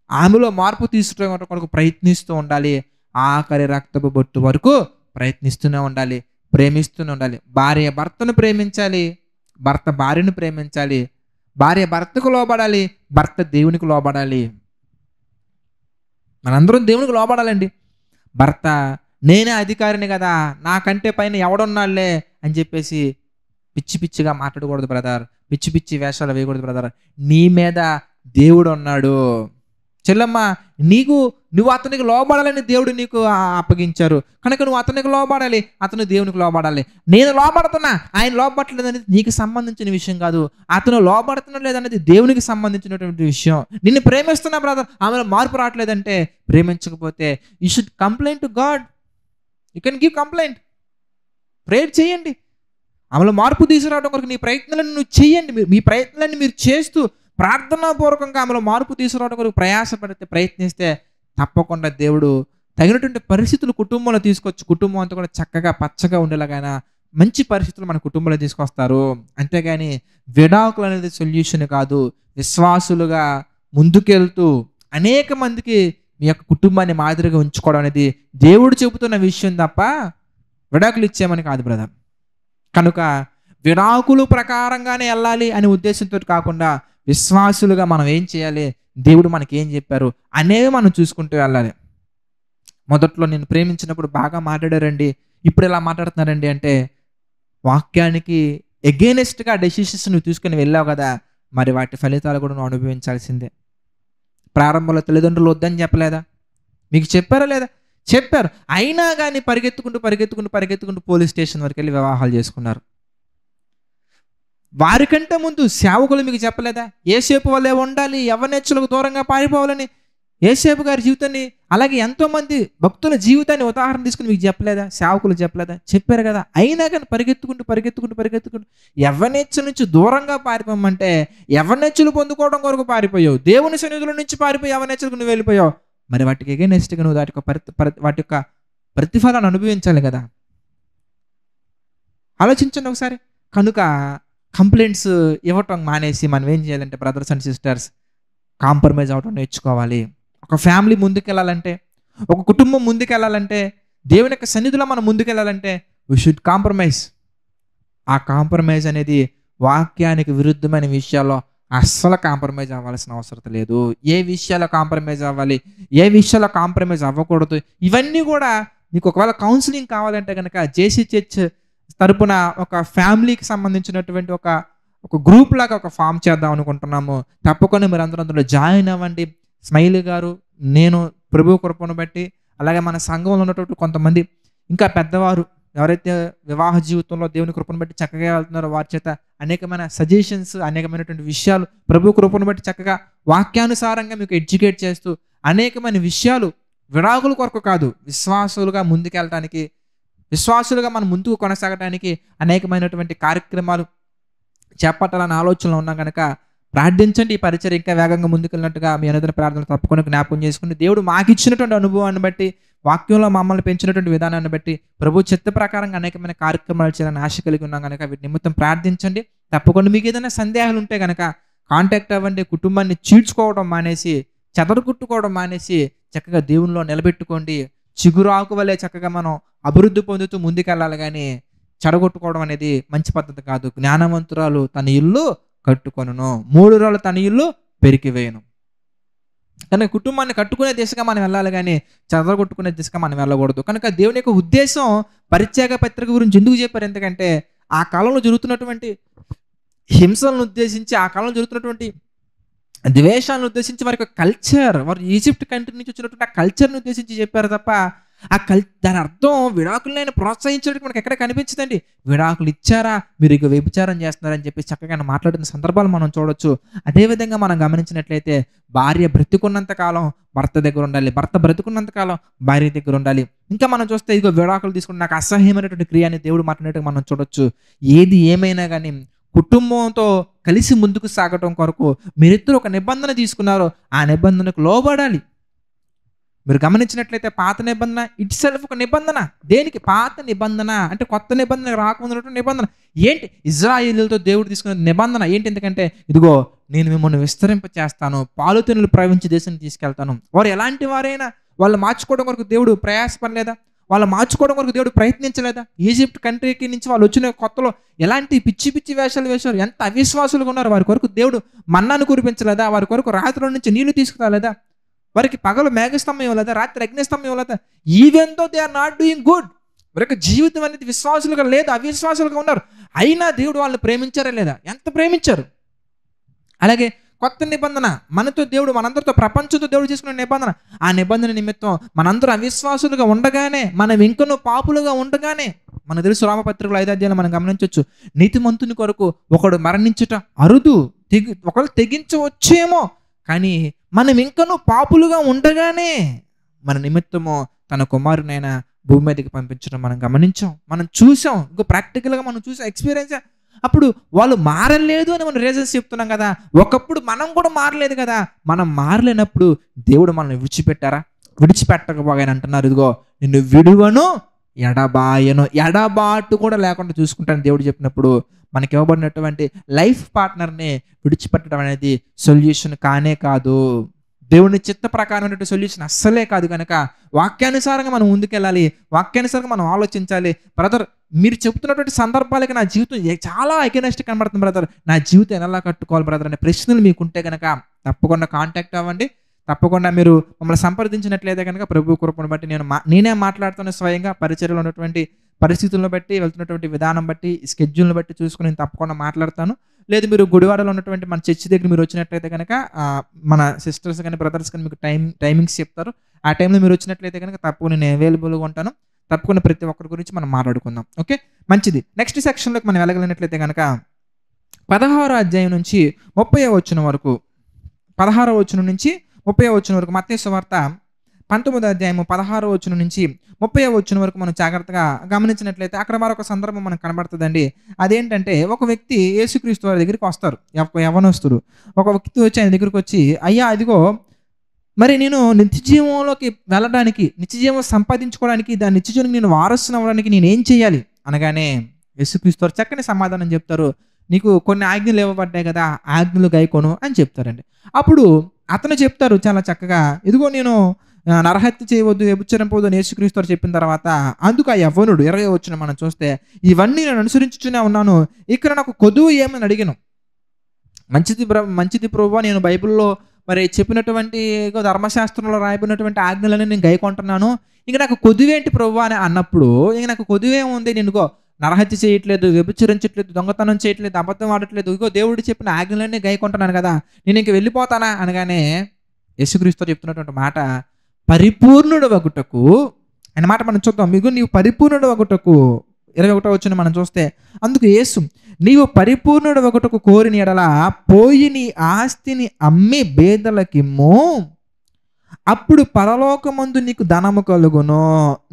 ఆమెలో మార్పు తీసుకురావడం కొరకు ప్రయత్నిస్తూ ఉండాలి. ఆఖరి రక్తపు బొట్టు వరకు ప్రయత్నిస్తూనే ఉండాలి. ప్రేమిస్తూనే ఉండాలి. భార్య భర్తను ప్రేమించాలి, భర్త భార్యను ప్రేమించాలి, భార్య భర్తకు లోబడాలి, భర్త దేవునికి లోబడాలి. మనందరం దేవునికి లోబడాలండి. భర్త నేనే అధికారిని కదా, నాకంటే పైన ఎవడున్నాళ్లే అని చెప్పేసి పిచ్చి పిచ్చిగా మాట్లాడకూడదు బ్రదర్. పిచ్చి పిచ్చి వేషాలు వేయకూడదు బ్రదర్. నీ మీద దేవుడు ఉన్నాడు. చెల్లమ్మ, నువ్వు అతనికి లోబడాలని దేవుడు నీకు అప్పగించారు కనుక నువ్వు అతనికి లోబడాలి, అతను దేవునికి లోబడాలి. నేను లోబడుతున్నా, ఆయన లోబడట్లేదు అనేది నీకు సంబంధించిన విషయం కాదు. అతను లోబడుతున్నా లేదనేది దేవునికి సంబంధించినటువంటి విషయం. నిన్ను ప్రేమిస్తున్నా బ్రదర్, ఆమెలో మార్పు రావట్లేదంటే, ప్రేమించకపోతే you should complaint to God. You can give complaint. Prayer చేయండి. ఆమెలో మార్పు తీసుకురావడం కొరకు నీ ప్రయత్నాలను నువ్వు చేయండి. మీ ప్రయత్నాన్ని మీరు చేస్తూ ప్రార్థనాపూర్వకంగా ఆమెలో మార్పు తీసుకురావడం కొరకు ప్రయత్నిస్తే తప్పకుండా దేవుడు తగినటువంటి పరిస్థితులు కుటుంబంలో తీసుకొచ్చి కుటుంబం అంతా కూడా చక్కగా పచ్చగా ఉండేలాగైనా మంచి పరిస్థితులు మన కుటుంబంలో తీసుకొస్తారు. అంతేగాని విడాకులు అనేది సొల్యూషన్ కాదు. విశ్వాసులుగా ముందుకెళ్తూ అనేక మందికి మీ యొక్క కుటుంబాన్ని మాదిరిగా ఉంచుకోవడం అనేది దేవుడు చెబుతున్న విషయం తప్ప విడాకులు ఇచ్చేమని కాదు బ్రదర్. కనుక విడాకులు ప్రకారంగానే వెళ్ళాలి అనే ఉద్దేశంతో కాకుండా విశ్వాసులుగా మనం ఏం చేయాలి, దేవుడు మనకి ఏం చెప్పారు అనేవి మనం చూసుకుంటూ వెళ్ళాలి. మొదట్లో నేను ప్రేమించినప్పుడు బాగా మాట్లాడారండి, ఇప్పుడు ఎలా మాట్లాడుతున్నారండి అంటే, వాక్యానికి ఎగెయినెస్ట్గా డెసిషన్స్ నువ్వు తీసుకుని వెళ్ళావు కదా, మరి వాటి ఫలితాలు కూడా నువ్వు అనుభవించాల్సిందే. ప్రారంభంలో తల్లిదండ్రులు వద్దని చెప్పలేదా? మీకు చెప్పారా లేదా? చెప్పారు. అయినా కానీ పరిగెత్తుకుంటూ పోలీస్ స్టేషన్ వరకు వెళ్ళి వివాహాలు చేసుకున్నారు. వారికంటే ముందు సేవకులు మీకు చెప్పలేదా యేసేపు వల్లే ఉండాలి, యవ్వనేచ్చులకు దూరంగా పారిపోవాలని? యేసేపు గారి జీవితాన్ని, అలాగే ఎంతోమంది భక్తుల జీవితాన్ని ఉదాహరణ తీసుకుని మీకు చెప్పలేదా? సేవకులు చెప్పలేదా? చెప్పారు కదా. అయినా కానీ పరిగెత్తుకుంటూ యవ్వనేచ్ఛ నుంచి దూరంగా పారిపోమంటే యవ్వనేచ్ఛలు పొందుకోవడం కొరకు పారిపోయావు. దేవుని సన్నిధుల నుంచి పారిపోయి యవ్వనేచ్ఛలకు నువ్వు వెళ్ళిపోయావు. మరి వాటికి ఎగైనెస్ట్గా నువ్వు వాటి యొక్క ప్రతిఫలాన్ని అనుభవించాలి కదా. ఆలోచించండి ఒకసారి. కనుక కంప్లైంట్స్ ఇవ్వటం మానేసి మనం ఏం చేయాలంటే బ్రదర్స్ అండ్ సిస్టర్స్, కాంప్రమైజ్ అవటం నేర్చుకోవాలి. ఒక ఫ్యామిలీ ముందుకెళ్ళాలంటే, ఒక కుటుంబం ముందుకెళ్ళాలంటే, దేవుని యొక్క సన్నిధిలో మనం ముందుకెళ్ళాలంటే వీ షుడ్ కాంప్రమైజ్. ఆ కాంప్రమైజ్ అనేది వాక్యానికి విరుద్ధమైన విషయాల్లో అస్సలు కాంప్రమైజ్ అవ్వాల్సిన అవసరం లేదు. ఏ విషయాల్లో కాంప్రమైజ్ అవ్వాలి, ఏ విషయాల్లో కాంప్రమైజ్ అవ్వకూడదు, ఇవన్నీ కూడా మీకు ఒకవేళ కౌన్సిలింగ్ కావాలంటే కనుక జేసీ చర్చ్ తరపున ఒక ఫ్యామిలీకి సంబంధించినటువంటి ఒక గ్రూప్ లాగా ఒక ఫామ్ చేద్దాం అనుకుంటున్నాము. తప్పకుండా మీరు అందులో జాయిన్ అవ్వండి. స్మైలీ గారు, నేను ప్రభు కృపను బట్టి, అలాగే మన సంఘంలో ఉన్నటువంటి కొంతమంది ఇంకా పెద్దవారు ఎవరైతే వివాహ జీవితంలో దేవుని కృపను బట్టి చక్కగా వెళ్తున్నారో వారి చేత అనేకమైన సజెషన్స్, అనేకమైనటువంటి విషయాలు ప్రభు కృపను బట్టి చక్కగా వాక్యానుసారంగా మీకు ఎడ్యుకేట్ చేస్తూ అనేకమైన విషయాలు విడాకుల కొరకు కాదు, విశ్వాసులుగా ముందుకెళ్ళటానికి, విశ్వాసులుగా మనం ముందుకు కొనసాగడానికి అనేకమైనటువంటి కార్యక్రమాలు చేపట్టాలని ఆలోచనలో ఉన్నాం కనుక ప్రార్థించండి. ఈ పరిచయం ఇంకా వేగంగా ముందుకెళ్ళినట్టుగా మీ అనుదిన ప్రార్థనలు తప్పకుండా జ్ఞాపకం చేసుకుని, దేవుడు మాకు ఇచ్చినటువంటి అనుభవాన్ని బట్టి, వాక్యంలో మమ్మల్ని పెంచినటువంటి విధానాన్ని బట్టి ప్రభు చిత్త ప్రకారంగా అనేకమైన కార్యక్రమాలు చేయాలని ఆశ కలిగి ఉన్నాం కనుక వీటి నిమిత్తం ప్రార్థించండి. తప్పకుండా మీకు ఏదైనా సందేహాలు ఉంటే కనుక కాంటాక్ట్ అవ్వండి. కుటుంబాన్ని చీడ్చుకోవడం మానేసి, చెదరగొట్టుకోవడం మానేసి చక్కగా దేవునిలో నిలబెట్టుకోండి. చిగురాకు వలె చక్కగా మనం అభివృద్ధి పొందుతూ ముందుకెళ్ళాలి కానీ చెడగొట్టుకోవడం అనేది మంచి పద్ధతి కాదు. జ్ఞానవంతురాలు తన ఇల్లు కట్టుకొనును, మూఢురాలు తన ఇల్లు పెరికివేయను. కానీ కుటుంబాన్ని కట్టుకునే దిశగా మనం వెళ్ళాలి కానీ చెదరగొట్టుకునే దిశగా మనం వెళ్ళకూడదు. కనుక దేవుని యొక్క ఉద్దేశం పరిత్యాగ పత్రిక గురించి ఎందుకు చెప్పారు? ఎందుకంటే ఆ కాలంలో జరుగుతున్నటువంటి హింసలను ఉద్దేశించి, ఆ కాలంలో జరుగుతున్నటువంటి ద్వేషాలను ఉద్దేశించి, వారి యొక్క కల్చర్, వారు ఈజిప్ట్ కంట్రీ నుంచి వచ్చినటువంటి ఆ కల్చర్ని ఉద్దేశించి చెప్పారు తప్ప దాని అర్థం విడాకులను ఆయన ప్రోత్సహించడానికి మనకి ఎక్కడ కనిపించదండి. విడాకులు ఇచ్చారా, మీరు ఇక వ్యభిచారం చేస్తున్నారని చెప్పి చక్కగా ఆయన మాట్లాడుతున్న సందర్భాలు మనం చూడొచ్చు. అదేవిధంగా మనం గమనించినట్లయితే భార్య బ్రతికున్నంత కాలం భర్త దగ్గర ఉండాలి, భర్త బ్రతికున్నంత కాలం భార్య దగ్గర ఉండాలి. ఇంకా మనం చూస్తే ఇదిగో విడాకులు తీసుకుంటే నాకు అసహ్యమైనటువంటి క్రియ అని దేవుడు మాట్లాడినట్టుగా మనం చూడొచ్చు. ఏది ఏమైనా కానీ కుటుంబంతో కలిసి ముందుకు సాగటం కొరకు మీరిద్దరు ఒక నిబంధన తీసుకున్నారో ఆ నిబంధనకు లోబడాలి. మీరు గమనించినట్లయితే పాత నిబంధన ఇట్ సెల్ఫ్ ఒక నిబంధన. దేనికి? పాత నిబంధన అంటే కొత్త నిబంధన రాకముందు నిబంధన ఏంటి? ఇజ్రాయేలులతో దేవుడు తీసుకున్న నిబంధన ఏంటి? ఎందుకంటే ఇదిగో నేను మిమ్మల్ని విస్తరింప చేస్తాను, పాలుతెనులు ప్రవహించే దేశాన్ని తీసుకెళ్తాను. వారు ఎలాంటి వారైనా వాళ్ళు మార్చుకోవడం వరకు దేవుడు ప్రయాసపడలేదా? వాళ్ళు మార్చుకోవడం వరకు దేవుడు ప్రయత్నించలేదా? ఈజిప్ట్ కంట్రీకి నుంచి వాళ్ళు వచ్చిన కొత్తలో ఎలాంటి పిచ్చి పిచ్చి వేషాలు వేశారు, ఎంత అవిశ్వాసులుగా ఉన్నారు. వారి కొరకు దేవుడు మన్నాను కురిపించలేదా? వారి కొరకు రాత్రుల నుంచి నీళ్లు తీసుకురాలేదా? వారికి పగలు మేఘస్తంభం ఇవ్వలేదా? రాత్రి అగ్నిస్తంభం ఇవ్వలేదా? Even though they are not doing good, వారికి జీవితం అనేది విశ్వాసులుగా లేదు, అవిశ్వాసులుగా ఉన్నారు. అయినా దేవుడు వాళ్ళని ప్రేమించారా లేదా? ఎంత ప్రేమించారు. అలాగే కొత్త నిబంధన మనతో దేవుడు, మనందరితో, ప్రపంచంతో దేవుడు చేసుకున్న నిబంధన. ఆ నిబంధన నిమిత్తం మనందరూ అవిశ్వాసులుగా ఉండగానే, మనం ఇంకనూ పాపులుగా ఉండగానే, మనకు తెలుసు రామపత్రికలో 5వ అధ్యాయంలో మనం గమనించవచ్చు, నీతిమంతుని కొరకు ఒకడు మరణించుట అరుదు, ఒకళ్ళు తెగించవచ్చేమో, కానీ మనం ఇంకనూ పాపులుగా ఉండగానే మన నిమిత్తము తన కుమారునైనా భూమి మీదకి పంపించడం మనం గమనించాం, మనం చూసాం, ఇంకో ప్రాక్టికల్గా మనం చూసాం, ఎక్స్పీరియన్స్. అప్పుడు వాళ్ళు మారలేదు అని మనం రీజన్స్ చెప్తున్నాం కదా. ఒకప్పుడు మనం కూడా మారలేదు కదా. మనం మారలేనప్పుడు దేవుడు మనల్ని విడిచిపెట్టారా? విడిచిపెట్టకపోగానే అంటున్నారు, ఇదిగో నిన్ను విడువను ఎడబాయను, ఎడబాటు కూడా లేకుండా చూసుకుంటాను దేవుడు చెప్పినప్పుడు మనకి ఇవ్వబడినటువంటి లైఫ్ పార్ట్నర్ని విడిచిపెట్టడం అనేది సొల్యూషన్ కానే కాదు. దేవుని చిత్త ప్రకారమైనటువంటి సొల్యూషన్ అస్సలే కాదు. కనుక వాక్యానుసారంగా మనం ముందుకెళ్ళాలి, వాక్యానుసారంగా మనం ఆలోచించాలి. బ్రదర్, మీరు చెబుతున్నటువంటి సందర్భాలకి నా జీవితం చాలా అగెనెస్ట్ కనబడుతుంది బ్రదర్, నా జీవితం ఎలా కట్టుకోవాలి బ్రదర్ అనే ప్రశ్నలు మీకుంటే కనుక తప్పకుండా కాంటాక్ట్ అవ్వండి. తప్పకుండా మీరు మమ్మల్ని సంప్రదించినట్లయితే కనుక ప్రభు కృపను బట్టి నేనే మాట్లాడుతున్న స్వయంగా పరిచర్యలో ఉన్నటువంటి పరిస్థితులను బట్టి, వెళ్తున్నటువంటి విధానం బట్టి, స్కెడ్యూల్ని బట్టి చూసుకుని నేను తప్పకుండా మాట్లాడతాను. లేదు మీరు గుడివాడలో ఉన్నటువంటి మన చర్చి దగ్గర మీరు వచ్చినట్లయితే కనుక మన సిస్టర్స్ కానీ బ్రదర్స్ కానీ మీకు టైమింగ్స్ చెప్తారు. ఆ టైంలో మీరు వచ్చినట్లయితే కనుక తప్పకుండా నేను అవైలబుల్గా ఉంటాను. తప్పకుండా ప్రతి ఒక్కరి గురించి మనం మాట్లాడుకుందాం. ఓకే, మంచిది. నెక్స్ట్ సెక్షన్లోకి మనం వెళ్ళగలిగినట్లయితే కనుక 16వ అధ్యాయం నుంచి 30వ వచనం వరకు, 16వ వచనం నుంచి 30వ వచనం వరకు, మత్తయి సువార్త 19వ అధ్యాయము 16వ వచనం నుంచి 30వ వచనం వరకు మనం జాగ్రత్తగా గమనించినట్లయితే అక్కడ మరొక సందర్భం మనకు కనబడుతుందండి. అదేంటంటే ఒక వ్యక్తి యేసుక్రీస్తు వారి దగ్గరికి వస్తారు, యవనస్తుడు. ఒక వ్యక్తి వచ్చి ఆయన దగ్గరికి వచ్చి, అయ్యా అదిగో మరి నేను నిత్యజీవంలోకి వెళ్ళడానికి, నిత్యజీవం సంపాదించుకోవడానికి, దాని నిత్యజీవం నేను వారసుని అవ్వడానికి నేను ఏం చేయాలి అనగానే యేసుక్రీస్తు వారు చక్కని సమాధానం చెప్తారు. నీకు కొన్ని ఆజ్ఞలు ఇవ్వబడ్డాయి కదా, ఆజ్ఞలు గైకొను అని చెప్తారండి. అప్పుడు అతను చెప్తారు చాలా చక్కగా, ఇదిగో నేను నరహత్య చేయవద్దు, వ్యభిచరింపవద్దు అని యేసుక్రీస్తు వారు చెప్పిన తర్వాత అందుకు ఆ యవ్వనుడు 20వ వచనం మనం చూస్తే, ఇవన్నీ నేను అనుసరించుతూనే ఉన్నాను, ఇక్కడ నాకు కొదువు ఏమని అడిగాను. మంచిది ప్రభువా, నేను బైబిల్లో మరి చెప్పినటువంటి ధర్మశాస్త్రంలో రాయబడినటువంటి ఆజ్ఞలని నేను గైకొంటున్నాను, ఇంక నాకు కొదువేంటి ప్రభువా అని అన్నప్పుడు, ఇంక నాకు కొదువేముంది, నేనుగో నరహత్య చేయట్లేదు, వ్యభిచరించట్లేదు, దొంగతనం చేయట్లేదు, అబద్ధం ఆడట్లేదు, ఇగో దేవుడు చెప్పిన ఆజ్ఞలన్నీ గైకొంటున్నాను కదా, నేను ఇంక వెళ్ళిపోతానా అనగానే యేసుక్రీస్తు చెప్తున్నటువంటి మాట, పరిపూర్ణుడు వగుటకు అనే మాట మనం చూద్దాం. మీకు నీవు పరిపూర్ణుడు వగుటకు 21వ వచనం మనం చూస్తే, అందుకు యేసు, నీవు పరిపూర్ణుడు వగుటకు కోరిన ఎడల పోయి నీ ఆస్తిని అమ్మి బేదలకిమ్ము, అప్పుడు పరలోకమందు నీకు ధనము కలుగును,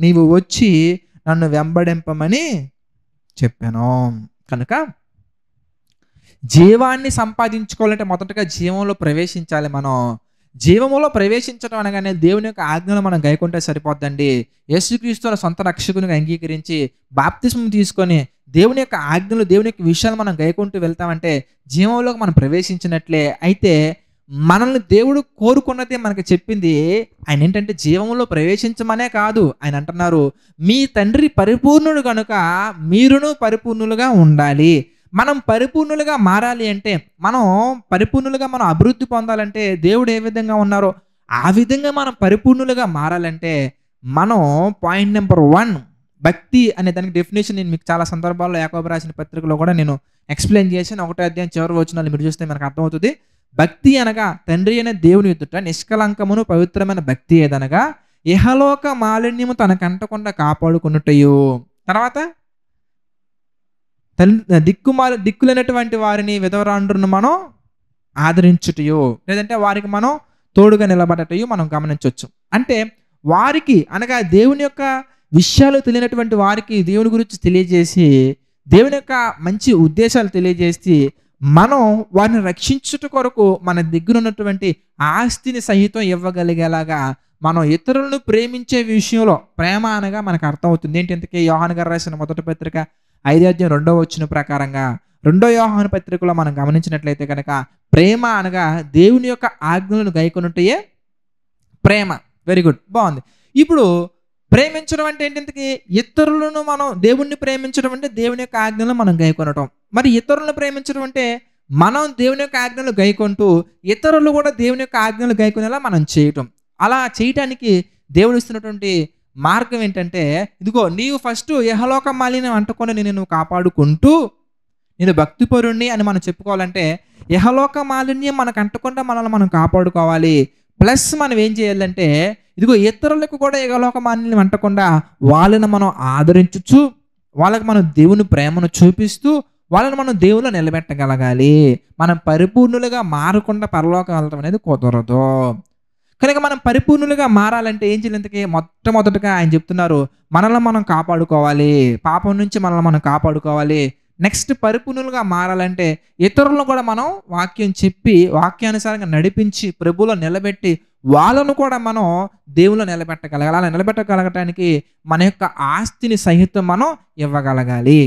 నీవు వచ్చి నన్ను వెంబడింపమని చెప్పాను. కనుక జీవాన్ని సంపాదించుకోవాలంటే మొదటగా జీవంలో ప్రవేశించాలి. మనం జీవములో ప్రవేశించడం అనగానే దేవుని యొక్క ఆజ్ఞలు మనం గైకుంటే సరిపోద్దండి. యేసుక్రీస్తును సొంత రక్షకునిగా అంగీకరించి బాప్తిస్మం తీసుకొని దేవుని యొక్క ఆజ్ఞలు, దేవుని యొక్క విషయాలు మనం గైకుంటూ వెళ్తామంటే జీవంలోకి మనం ప్రవేశించినట్లే. అయితే మనల్ని దేవుడు కోరుకున్నదే మనకి చెప్పింది. ఆయన ఏంటంటే జీవంలో ప్రవేశించమనే కాదు, ఆయన అంటున్నారు మీ తండ్రి పరిపూర్ణుడు కనుక మీరును పరిపూర్ణులుగా ఉండాలి. మనం పరిపూర్ణులుగా మారాలి అంటే, మనం పరిపూర్ణులుగా మనం అభివృద్ధి పొందాలంటే, దేవుడు ఏ విధంగా ఉన్నారో ఆ విధంగా మనం పరిపూర్ణులుగా మారాలంటే, మనం పాయింట్ నెంబర్ 1 భక్తి అనే దానికి డెఫినేషన్ నేను మీకు చాలా సందర్భాల్లో యాకోబు రాసిన పత్రికలో కూడా నేను ఎక్స్ప్లెయిన్ చేశాను. 1వ అధ్యాయం చివరి వచనాలు మీరు చూస్తే మనకు అర్థమవుతుంది. భక్తి అనగా తండ్రి అయిన దేవుని ఎదుట నిష్కలంకమును పవిత్రమైన భక్తి ఏదనగా ఇహలోక మాలిన్యము తనకంటకుండా కాపాడుకొనుటయు. తర్వాత దిక్కులేనటువంటి వారిని, విధవరాండ్రును మనం ఆదరించుటయు, లేదంటే వారికి మనం తోడుగా నిలబడటయు మనం గమనించవచ్చు. అంటే వారికి అనగా దేవుని యొక్క విషయాలు తెలియనటువంటి వారికి దేవుని గురించి తెలియజేసి, దేవుని యొక్క మంచి ఉద్దేశాలు తెలియజేసి, మనం వారిని రక్షించుట కొరకు మన దగ్గర ఉన్నటువంటి ఆస్తిని సహితం ఇవ్వగలిగేలాగా మనం ఇతరులను ప్రేమించే విషయంలో ప్రేమ అనగా మనకు అర్థమవుతుంది. ఏంటి ఇంతకీ? యోహాను గారు రాసిన మొదటి పత్రిక 5:2 ప్రకారంగా 2 యోహాను పత్రికలో మనం గమనించినట్లయితే కనుక ప్రేమ అనగా దేవుని యొక్క ఆజ్ఞలను గైకొనుటయే ప్రేమ. వెరీ గుడ్, బాగుంది. ఇప్పుడు ప్రేమించడం అంటే ఏంటి ఇంతకీ? ఇతరులను మనం దేవుణ్ణి ప్రేమించడం అంటే దేవుని యొక్క ఆజ్ఞలను మనం గైకొనటం. మరి ఇతరులను ప్రేమించడం అంటే మనం దేవుని యొక్క ఆజ్ఞలు గైకొంటూ ఇతరులు కూడా దేవుని యొక్క ఆజ్ఞలు గైకొనేలా మనం చేయటం. అలా చేయటానికి దేవుడు ఇస్తున్నటువంటి మార్గం ఏంటంటే, ఇదిగో నీవు ఫస్ట్ ఇహలోక మాలిన్యం అంటుకొని నువ్వు కాపాడుకుంటూ నేను భక్తిపరుణ్ణి అని మనం చెప్పుకోవాలంటే ఇహలోక మాలిన్యం మనకు అంటకుండా మనల్ని మనం కాపాడుకోవాలి. ప్లస్ మనం ఏం చేయాలంటే ఇదిగో ఇతరులకు కూడా ఇహలోక మాలిన్యం అంటకుండా వాళ్ళని మనం ఆదరించుచు, వాళ్ళకి మనం దేవుని ప్రేమను చూపిస్తూ వాళ్ళని మనం దేవుళ్ళు నిలబెట్టగలగాలి. మనం పరిపూర్ణులుగా మారకుండా పరలోకం వెళ్ళటం అనేది కుదరదు. కనుక మనం పరిపూర్ణులుగా మారాలంటే ఏం చేయాలి? ఇంతకీ మొట్టమొదటిగా ఆయన చెప్తున్నారు, మనల్ని మనం కాపాడుకోవాలి, పాపం నుంచి మనల్ని మనం కాపాడుకోవాలి. నెక్స్ట్ పరిపూర్ణులుగా మారాలంటే ఇతరులను కూడా మనం వాక్యం చెప్పి వాక్యానుసారంగా నడిపించి ప్రభువులో నిలబెట్టి వాళ్ళను కూడా మనం దేవుళ్ళు నిలబెట్టగలగాలి. అలా నిలబెట్టగలగటానికి మన యొక్క ఆస్తిని సహితం మనం ఇవ్వగలగాలి.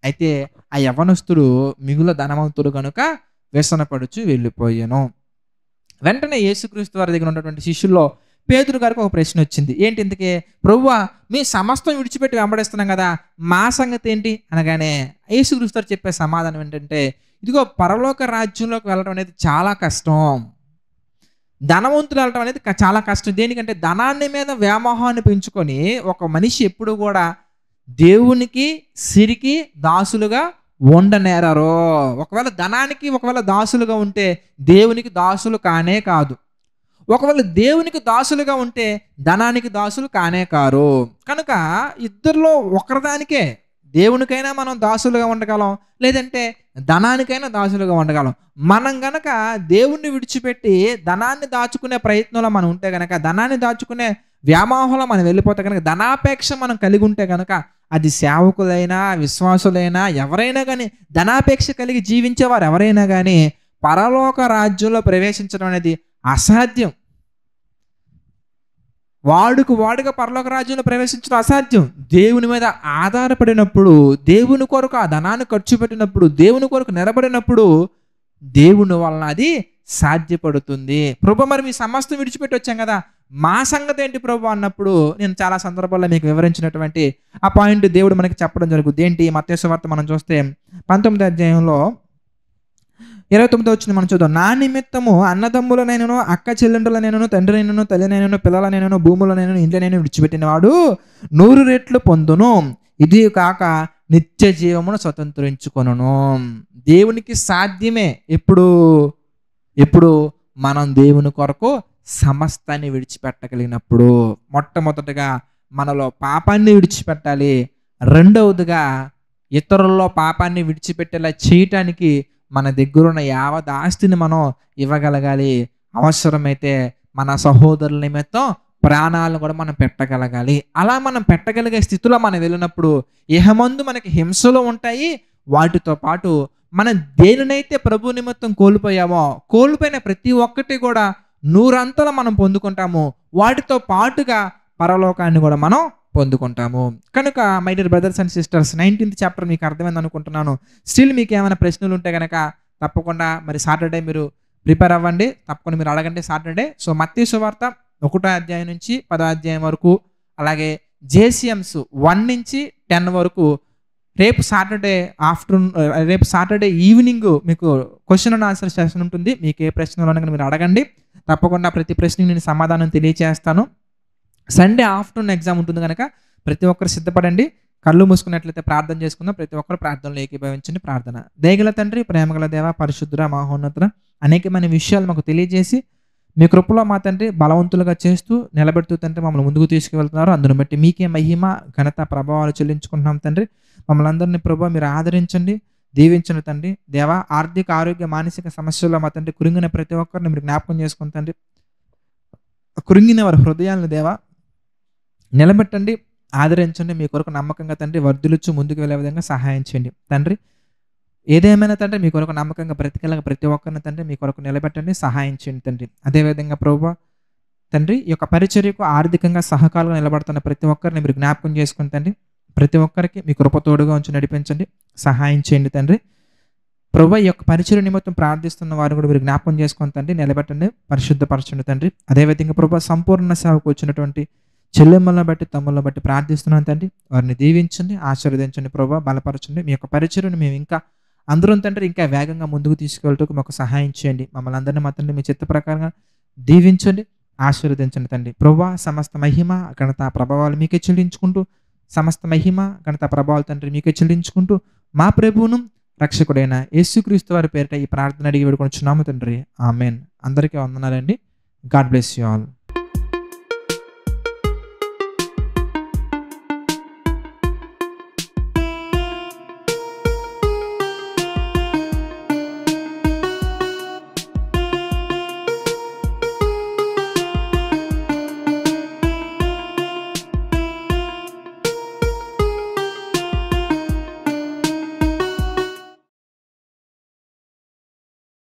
అయితే ఆ యవ్వనస్తుడు మిగుల ధనవంతుడు కనుక వ్యసనపడుచు వెళ్ళిపోయాను. వెంటనే యేసుక్రీస్తు వారి దగ్గర ఉన్నటువంటి శిష్యుల్లో పేతురు గారికి ఒక ప్రశ్న వచ్చింది. ఏంటి ఇంతకీ? ప్రభువా, మీ సమస్తం విడిచిపెట్టి వెంబడిస్తున్నాం కదా, మా సంగతి ఏంటి అనగానే యేసుక్రీస్తు వారు చెప్పే సమాధానం ఏంటంటే, ఇదిగో పరలోక రాజ్యంలోకి వెళ్ళడం అనేది చాలా కష్టం. ధనవంతులు వెళ్ళటం అనేది చాలా కష్టం. దేనికంటే ధనాన్ని మీద వ్యామోహాన్ని పెంచుకొని ఒక మనిషి ఎప్పుడు కూడా దేవునికి సిరికి దాసులుగా ఉండనేరరు. ఒకవేళ ధనానికి ఒకవేళ దాసులుగా ఉంటే దేవునికి దాసులు కానే కాదు. ఒకవేళ దేవునికి దాసులుగా ఉంటే ధనానికి దాసులు కానే కారు. కనుక ఇద్దరిలో ఒకరిదానికే, దేవునికైనా మనం దాసులుగా ఉండగలం, లేదంటే ధనానికైనా దాసులుగా ఉండగలం. మనం గనక దేవుణ్ణి విడిచిపెట్టి ధనాన్ని దాచుకునే ప్రయత్నంలో మనం ఉంటే గనక, ధనాన్ని దాచుకునే వ్యామోహంలో మనం వెళ్ళిపోతే కనుక, ధనాపేక్ష మనం కలిగి ఉంటే కనుక, అది సేవకులైనా విశ్వాసులైనా ఎవరైనా కానీ ధనాపేక్ష కలిగి జీవించేవారు ఎవరైనా కానీ పరలోక రాజ్యంలో ప్రవేశించడం అనేది అసాధ్యం. వాడుగా పరలోక రాజ్యంలో ప్రవేశించడం అసాధ్యం. దేవుని మీద ఆధారపడినప్పుడు, దేవుని కొరకు ఆ ధనాన్ని ఖర్చు పెట్టినప్పుడు, దేవుని కొరకు నిలబడినప్పుడు దేవుని వలన అది సాధ్యపడుతుంది. ప్రభు, మరి మీ సమస్తం విడిచిపెట్టి వచ్చాం కదా, మా సంగతి ఏంటి ప్రభు అన్నప్పుడు నేను చాలా సందర్భాల్లో మీకు వివరించినటువంటి ఆ పాయింట్ దేవుడు మనకి చెప్పడం జరుగుతుంది. ఏంటి? మత్తయి సువార్త మనం చూస్తే 19వ అధ్యాయంలో 29వ వచనం మనం చూద్దాం. నా నిమిత్తము అన్నదమ్ములనైనను అక్క చెల్లెండ్రులనైనను తండ్రినైనను తల్లినైనను పిల్లలనైనను భూములనైనను ఇండ్లనైనను విడిచిపెట్టిన వాడు 100 రెట్లు పొందును, ఇది కాక నిత్య జీవమును స్వతంత్రించుకొనును. దేవునికి సాధ్యమే ఎప్పుడు మనం దేవుని కొరకు సమస్తాన్ని విడిచిపెట్టగలిగినప్పుడు. మొట్టమొదటిగా మనలో పాపాన్ని విడిచిపెట్టాలి. రెండవదిగా ఇతరుల్లో పాపాన్ని విడిచిపెట్టేలా చేయటానికి మన దగ్గరున్న యావత్ ఆస్తిని మనం ఇవ్వగలగాలి. అవసరమైతే మన సహోదరుల నిమిత్తం ప్రాణాలను కూడా మనం పెట్టగలగాలి. అలా మనం పెట్టగలిగే స్థితిలో మనం వెళ్ళినప్పుడు ఇహమందు మనకి హింసలు ఉంటాయి. వాటితో పాటు మనం దేనినైతే ప్రభు నిమిత్తం కోల్పోయిన ప్రతి ఒక్కటి కూడా 100 అంతలు మనం పొందుకుంటాము. వాటితో పాటుగా పరలోకాన్ని కూడా మనం పొందుకుంటాము. కనుక my dear brothers and sisters, 19th chapter మీకు అర్థమైంది అనుకుంటున్నాను. స్టిల్ మీకు ఏమైనా ప్రశ్నలు ఉంటే కనుక తప్పకుండా మరి సాటర్డే మీరు ప్రిపేర్ అవ్వండి. తప్పకుండా మీరు అడగండి సాటర్డే. సో మత్తయి సువార్త 1వ అధ్యాయం నుంచి 10వ అధ్యాయం వరకు, అలాగే జేసిఎంస్ 1 నుంచి 10 వరకు రేపు సాటర్డే ఈవినింగ్ మీకు క్వశ్చన్ అండ్ ఆన్సర్ సెషన్ ఉంటుంది. మీకు ఏ ప్రశ్నలు ఉన్నా మీరు అడగండి. తప్పకుండా ప్రతి ప్రశ్నకి నేను సమాధానం తెలియజేస్తాను. సండే ఆఫ్టర్నూన్ ఎగ్జామ్ ఉంటుంది కనుక ప్రతి ఒక్కరు సిద్ధపడండి. కళ్ళు మూసుకున్నట్లయితే ప్రార్థన చేసుకుందాం. ప్రతి ఒక్కరు ప్రార్థనలో ఏకీభవించండి. ప్రార్థన. దయగల తండ్రి, ప్రేమగల దేవ, పరిశుద్ధ మహోన్నతుడ, అనేకమైన విషయాలు మాకు తెలియజేసి మీ కృపలో మా తండ్రి బలవంతులుగా చేస్తూ నిలబెడుతూ తండ్రి మమ్మల్ని ముందుకు తీసుకువెళ్తున్నారు. అందును బట్టి మీకే మహిమ, ఘనత, ప్రభావాలు చెల్లించుకుంటున్నాం తండ్రి. మమ్మల్ని అందరినీ ప్రభువా మీరు ఆదరించండి, దీవించండి తండ్రి. దేవా, ఆర్థిక, ఆరోగ్య, మానసిక సమస్యల్లో మా తండ్రి కృంగిన ప్రతి ఒక్కరిని మీరు జ్ఞాపకం చేసుకుని తండ్రి, కృంగిన వారి హృదయాలను దేవా నిలబెట్టండి, ఆదరించండి. మీ కొరకు నమ్మకంగా తండ్రి వర్ధిల్లుచు ముందుకు వెళ్ళే విధంగా సహాయం చేయండి తండ్రి. ఏదేమైనా తండ్రి మీ కొరకు నమ్మకంగా బ్రతికేలాగా ప్రతి ఒక్కరిని తండ్రి మీ కొరకు నిలబెట్టండి, సహాయం చేయండి తండ్రి. అదేవిధంగా ప్రభువా తండ్రి, ఈ యొక్క పరిచర్యకు ఆర్థికంగా సహకారంగా నిలబడుతున్న ప్రతి ఒక్కరిని మీరు జ్ఞాపకం చేసుకుని తండ్రి, ప్రతి ఒక్కరికి మీ కృప తోడుగా ఉంచి నడిపించండి, సహాయం చేయండి తండ్రి. ప్రభువా, ఈ యొక్క పరిచర్య నిమిత్తం ప్రార్థిస్తున్న వారు కూడా మీరు జ్ఞాపకం చేసుకుని తండ్రి నిలబెట్టండి, పరిశుద్ధపరచండి తండ్రి. అదేవిధంగా ప్రభువా, సంపూర్ణ సేవకు వచ్చినటువంటి చెల్లెమ్మలను బట్టి, తమ్ముళ్ళని బట్టి ప్రార్థిస్తున్నాను తండ్రి. వారిని దీవించండి, ఆశీర్వదించండి ప్రభువా, బలపరచండి. మీ యొక్క పరిచర్యను మేము ఇంకా అందరం తండ్రి ఇంకా వేగంగా ముందుకు తీసుకెళ్ళటకు మాకు సహాయం చేయండి. మమ్మల్ని అందరినీ మా తండ్రి మీ చిత్త ప్రకారంగా దీవించండి, ఆశీర్వదించండి తండ్రి. ప్రభువా, సమస్త మహిమ, ఘనత, ప్రభావాలు మీకే చెల్లించుకుంటూ, సమస్త మహిమ, ఘనత, ప్రభావాలు తండ్రి మీకే చెల్లించుకుంటూ, మా ప్రభువును రక్షకుడైన యేసుక్రీస్తు వారి పేరిట ఈ ప్రార్థన అడిగి వేడుకొనుచున్నాము తండ్రి. ఆమేన్. అందరికీ వందనాలండి. God bless you all.